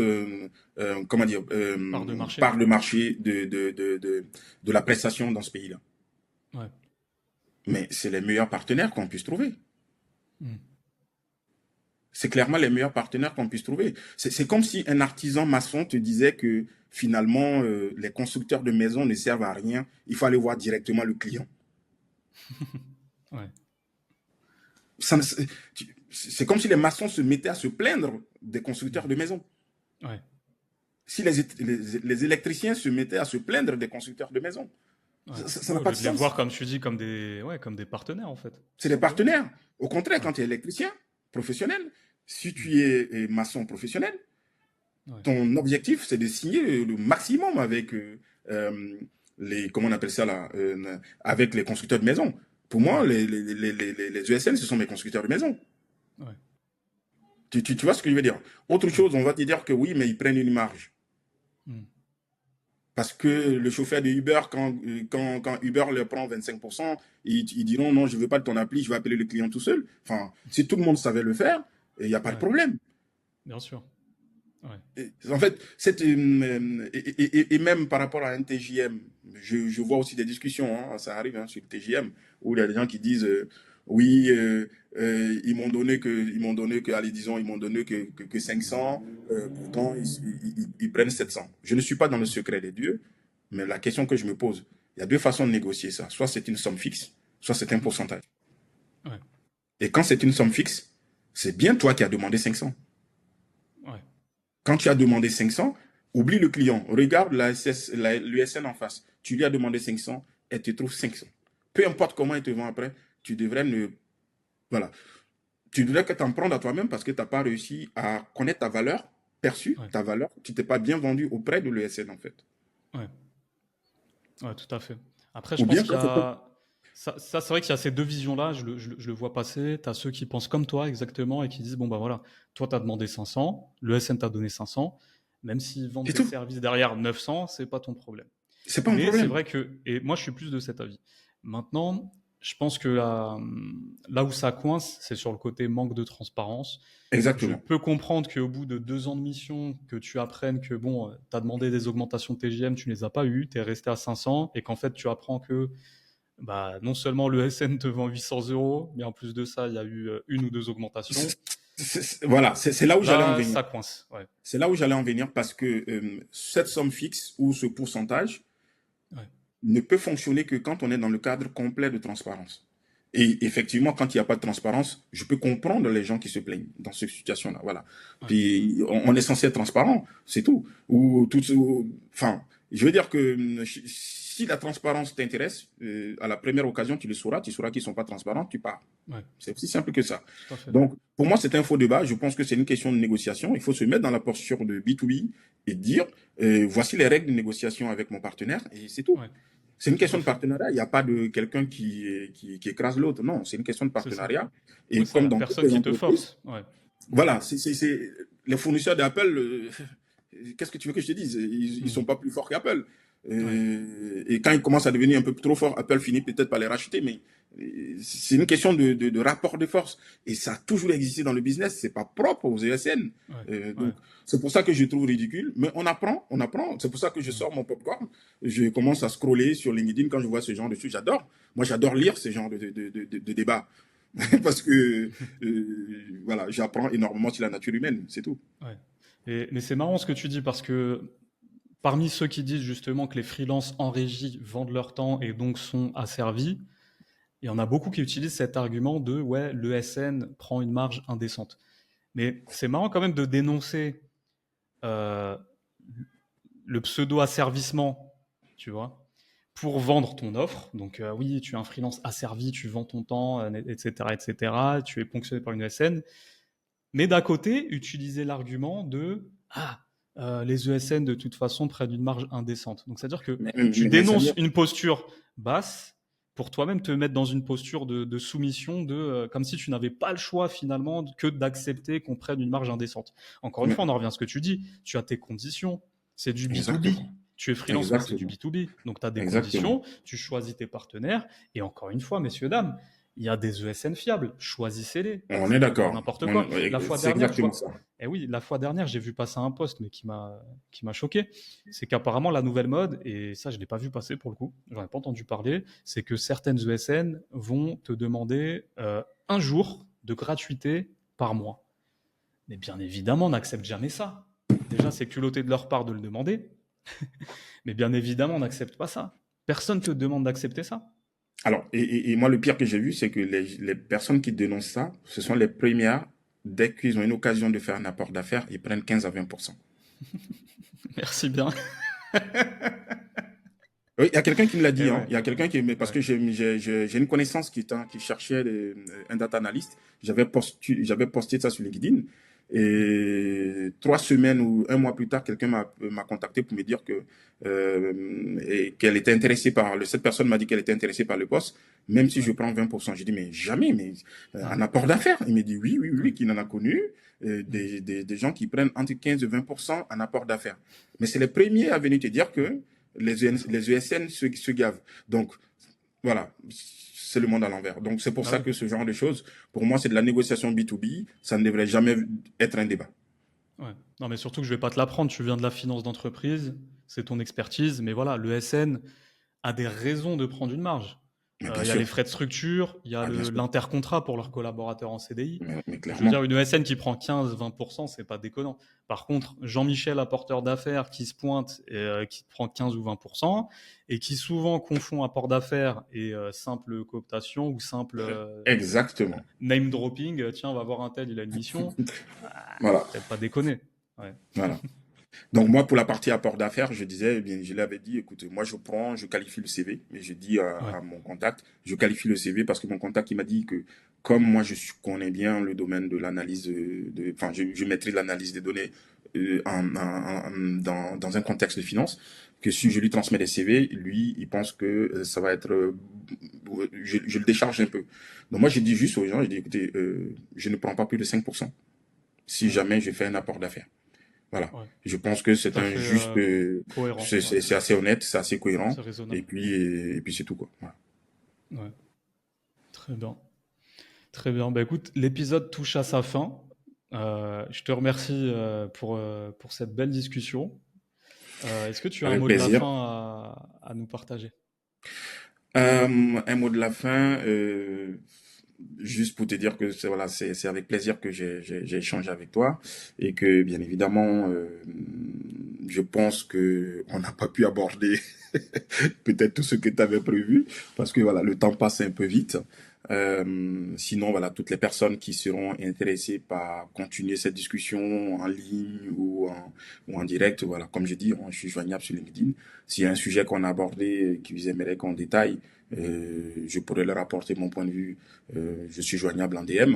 comment dire
Part de marché.
part de marché de la prestation dans ce pays-là.
Ouais.
Mais c'est les meilleurs partenaires qu'on puisse trouver.
Mm.
C'est clairement les meilleurs partenaires qu'on puisse trouver. C'est comme si un artisan maçon te disait que finalement les constructeurs de maisons ne servent à rien. Il faut aller voir directement le client.
Ouais,
Ça c'est comme si les maçons se mettaient à se plaindre des constructeurs
mm.
de maisons.
Ouais,
Si les électriciens se mettaient à se plaindre des constructeurs de maisons.
ouais.
Ça
Ouais,
n'a
au
pas
lieu
de
de les voir,
sens.
comme tu dis, comme des partenaires, en fait, tout
C'est des
simplement.
partenaires. Au contraire,
Ouais,
quand tu es électricien professionnel, si
mm.
tu es maçon professionnel,
Ouais,
ton objectif, c'est de signer le maximum avec comment on appelle ça là, avec les constructeurs de maisons. Pour moi,
ouais,
les ESN, ce sont mes constructeurs de maisons.
ouais,
Tu vois ce que je veux dire? Autre
ouais,
chose, on va te dire que oui, mais ils prennent une marge.
mm.
Parce que le chauffeur de Uber, quand Uber leur prend 25%, ils diront non, je ne veux pas de ton appli, je vais appeler le client tout seul. Enfin, si tout le monde savait le faire, il n'y a pas de
Ouais,
problème.
bien sûr. Ouais,
En fait, et même par rapport à un TJM, je vois aussi des discussions, hein, ça arrive hein, sur le TJM, où il y a des gens qui disent oui, ils m'ont donné que, allez, disons, ils m'ont donné que 500, pourtant ils prennent 700. Je ne suis pas dans le secret des dieux, mais la question que je me pose, il y a deux façons de négocier ça. Soit c'est une somme fixe, soit c'est un
mm.
pourcentage.
Ouais,
Et quand c'est une somme fixe, c'est bien toi qui as demandé 500.
ouais,
Quand tu as demandé 500, oublie le client. Regarde l'USN en face. Tu lui as demandé 500, elle te trouve 500. Peu importe comment elle te vend après, tu devrais ne. Voilà. Tu devrais que t'en prendre à toi-même parce que tu n'as pas réussi à connaître ta valeur perçue,
ouais,
ta valeur. Tu t'es pas bien vendu auprès de l'USN en fait.
ouais. Ouais, tout à fait. Après, je
Ou
pense
bien
qu'il y
quand c'est pas.
a. Ça, c'est vrai qu'il y a ces deux visions-là, je le vois passer. Tu as ceux qui pensent comme toi, exactement, et qui disent bon, bah voilà, toi, tu as demandé 500, le SN t'a donné 500, même s'ils vendent
C'est
des
tout.
services derrière 900, c'est pas ton problème.
C'est pas un
Mais c'est
problème.
vrai que. Et moi, je suis plus de cet avis. Maintenant, Je pense que là où ça coince, c'est sur le côté manque de transparence. Je
Exactement.
peux comprendre qu'au bout de 2 ans de mission, que tu apprennes que bon, tu as demandé des augmentations de TGM, tu ne les as pas eues, tu es resté à 500 et qu'en fait tu apprends que bah, non seulement le SN te vend 800 euros, mais en plus de ça, il y a eu une ou deux augmentations.
Voilà, c'est là où j'allais en
Là,
venir.
ça coince. Ouais.
C'est là où j'allais en venir parce que cette somme fixe ou ce pourcentage
Ouais.
ne peut fonctionner que quand on est dans le cadre complet de transparence. Et effectivement, quand il n'y a pas de transparence, je peux comprendre les gens qui se plaignent dans cette situation-là. Voilà.
Ouais.
Puis on est censé être transparent, c'est tout. Enfin, je veux dire que si la transparence t'intéresse, à la première occasion, tu sauras qu'ils ne sont pas transparents, tu pars.
Ouais.
C'est aussi simple que ça.
Tout à fait.
Donc, pour moi, c'est un faux débat. Je pense que c'est une question de négociation. Il faut se mettre dans la posture de B2B et dire, voici les règles de négociation avec mon partenaire et c'est tout.
Ouais.
C'est une
Tout
question
à
de
fait.
partenariat. Il n'y a pas de quelqu'un qui écrase l'autre. Non, c'est une question de
C'est ça.
partenariat. Et
Oui, ça, il
comme
n'y a
dans toutes
personne
les
qui te
entreprises,
force. Ouais.
voilà, les fournisseurs d'Apple, qu'est-ce que tu veux que je te dise? Ils sont
Mhm.
pas plus forts qu'Apple.
Ouais.
Et quand ils commencent à devenir un peu trop forts, Apple finit peut-être par les racheter, mais c'est une question de rapport de force. Et ça a toujours existé dans le business. C'est pas propre aux ESN.
Ouais. Ouais.
Donc, c'est pour ça que je trouve ridicule. Mais on apprend, on apprend. C'est pour ça que je
Mhm.
sors mon popcorn. Je commence à scroller sur LinkedIn quand je vois ce genre de choses. J'adore. Moi, j'adore lire ce genre de débats. Parce que, voilà, j'apprends énormément sur la nature humaine. C'est tout.
Ouais. Mais c'est marrant ce que tu dis parce que parmi ceux qui disent justement que les freelances en régie vendent leur temps et donc sont asservis, il y en a beaucoup qui utilisent cet argument de ouais, le SN prend une marge indécente. Mais c'est marrant quand même de dénoncer euh, le pseudo-asservissement, tu vois, pour vendre ton offre. Donc oui, tu es un freelance asservi, tu vends ton temps, etc., etc., tu es ponctionné par une ESN. Mais d'un côté, utiliser l'argument de ah, les ESN de toute façon prennent une marge indécente. Donc c'est-à-dire que tu dénonces
Samir,
une posture basse pour toi-même te mettre dans une posture de soumission, comme si tu n'avais pas le choix finalement que d'accepter qu'on prenne une marge indécente. Encore une fois, on en revient à ce que tu dis. Tu as tes conditions. C'est du B2B.
exactement.
Tu es freelance, mais c'est du
Exactement.
B2B. Donc tu as des
Exactement.
conditions, tu choisis tes partenaires. Et encore une fois, messieurs, dames, il y a des ESN fiables. Choisissez-les.
On est
C'est pas du
d'accord.
n'importe quoi. La fois
C'est
dernière, je
exactement
vois.
ça.
Eh oui, la fois dernière, j'ai vu passer un post, mais qui m'a choqué. C'est qu'apparemment, la nouvelle mode, et ça, je l'ai pas vu passer pour le coup, j'en ai pas entendu parler, c'est que certaines ESN vont te demander un jour de gratuité par mois. Mais bien évidemment, on n'accepte jamais ça. Déjà, c'est culotté de leur part de le demander, mais bien évidemment, on n'accepte pas ça. Personne te demande d'accepter ça.
Alors, et moi, le pire que j'ai vu, c'est que les personnes qui dénoncent ça, ce sont les premières, dès qu'ils ont une occasion de faire un apport d'affaires, ils prennent 15 à 20%.
Merci bien.
Oui, il y a quelqu'un qui me l'a
Et
dit, hein.
ouais,
Il y a quelqu'un qui, parce
ouais.
que j'ai une connaissance qui cherchait un data analyst. J'avais posté ça sur LinkedIn.
Mhm.
Et 3 semaines ou un mois plus tard, quelqu'un m'a contacté pour me dire et qu'elle était intéressée cette personne m'a dit qu'elle était intéressée par le poste, même si je
Ouais.
prends 20%. J'ai dit, mais jamais, mais un
Mhm.
apport d'affaires. Il m'a dit, oui, oui, oui,
Ouais.
qu'il en a connu,
Mhm.
des gens qui prennent entre 15 et 20% en apport d'affaires. Mais c'est les premiers à venir te dire que
C'est ça.
les ESN se gavent. Donc, voilà, c'est le monde à l'envers. Donc, c'est pour
Bah
ça
oui.
que ce genre de choses, pour moi, c'est de la négociation B2B. Ça ne devrait jamais être un débat.
Ouais. Non, mais surtout que je vais pas te l'apprendre. Tu viens de la finance d'entreprise, c'est ton expertise. Mais voilà, le SN a des raisons de prendre une marge.
Mais bien
Il y a les
sûr,
frais de structure, il y a
ah, bien sûr,
l'intercontrat pour leurs collaborateurs en CDI.
mais
Je veux
clairement.
dire, une ESN qui prend 15-20%, c'est pas déconnant. Par contre, Jean-Michel, apporteur d'affaires, qui se pointe et qui prend 15 ou 20%, et qui souvent confond apport d'affaires et simple cooptation ou simple
Exactement.
name dropping, tiens, on va voir un tel, il a une mission.
Voilà,
Peut-être pas déconner. Ouais.
voilà. Donc moi, pour la partie apport d'affaires, je disais, eh bien, je l'avais dit, écoutez, moi je qualifie le CV, et je dis
Ouais.
à mon contact, je qualifie le CV parce que mon contact, il m'a dit que comme moi connais bien le domaine de l'analyse, enfin, je maîtrise l'analyse des données dans un contexte de finance, que si je lui transmets des CV, lui, il pense que ça va être, je le décharge un peu. Donc moi, j'ai dit juste aux gens, j'ai dit, écoutez, je ne prends pas plus de 5% si
Ouais.
jamais je fais un apport d'affaires. Voilà.
Ouais.
Je pense que
Tout
c'est
à
un
fait
juste,
cohérent. Ouais.
c'est assez honnête, c'est assez
C'est
cohérent,
raisonnable.
et puis c'est tout quoi. Voilà.
Ouais. Très bien. Très bien. Bah, écoute, l'épisode touche à sa fin. Je te remercie pour cette belle discussion. Est-ce que tu as un
Avec
mot de la
plaisir.
fin à nous partager?
Un mot de la fin, juste pour te dire que voilà, c'est avec plaisir que j'ai échangé avec toi et que bien évidemment, je pense que on n'a pas pu aborder peut-être tout ce que tu avais prévu parce que voilà, le temps passe un peu vite. Sinon, voilà, toutes les personnes qui seront intéressées par continuer cette discussion en ligne ou en direct, voilà, comme je dis, je suis joignable sur LinkedIn. S'il y a un sujet qu'on a abordé qu'ils aimeraient qu'on détaille, je pourrais leur apporter mon point de vue. Je suis joignable en DM.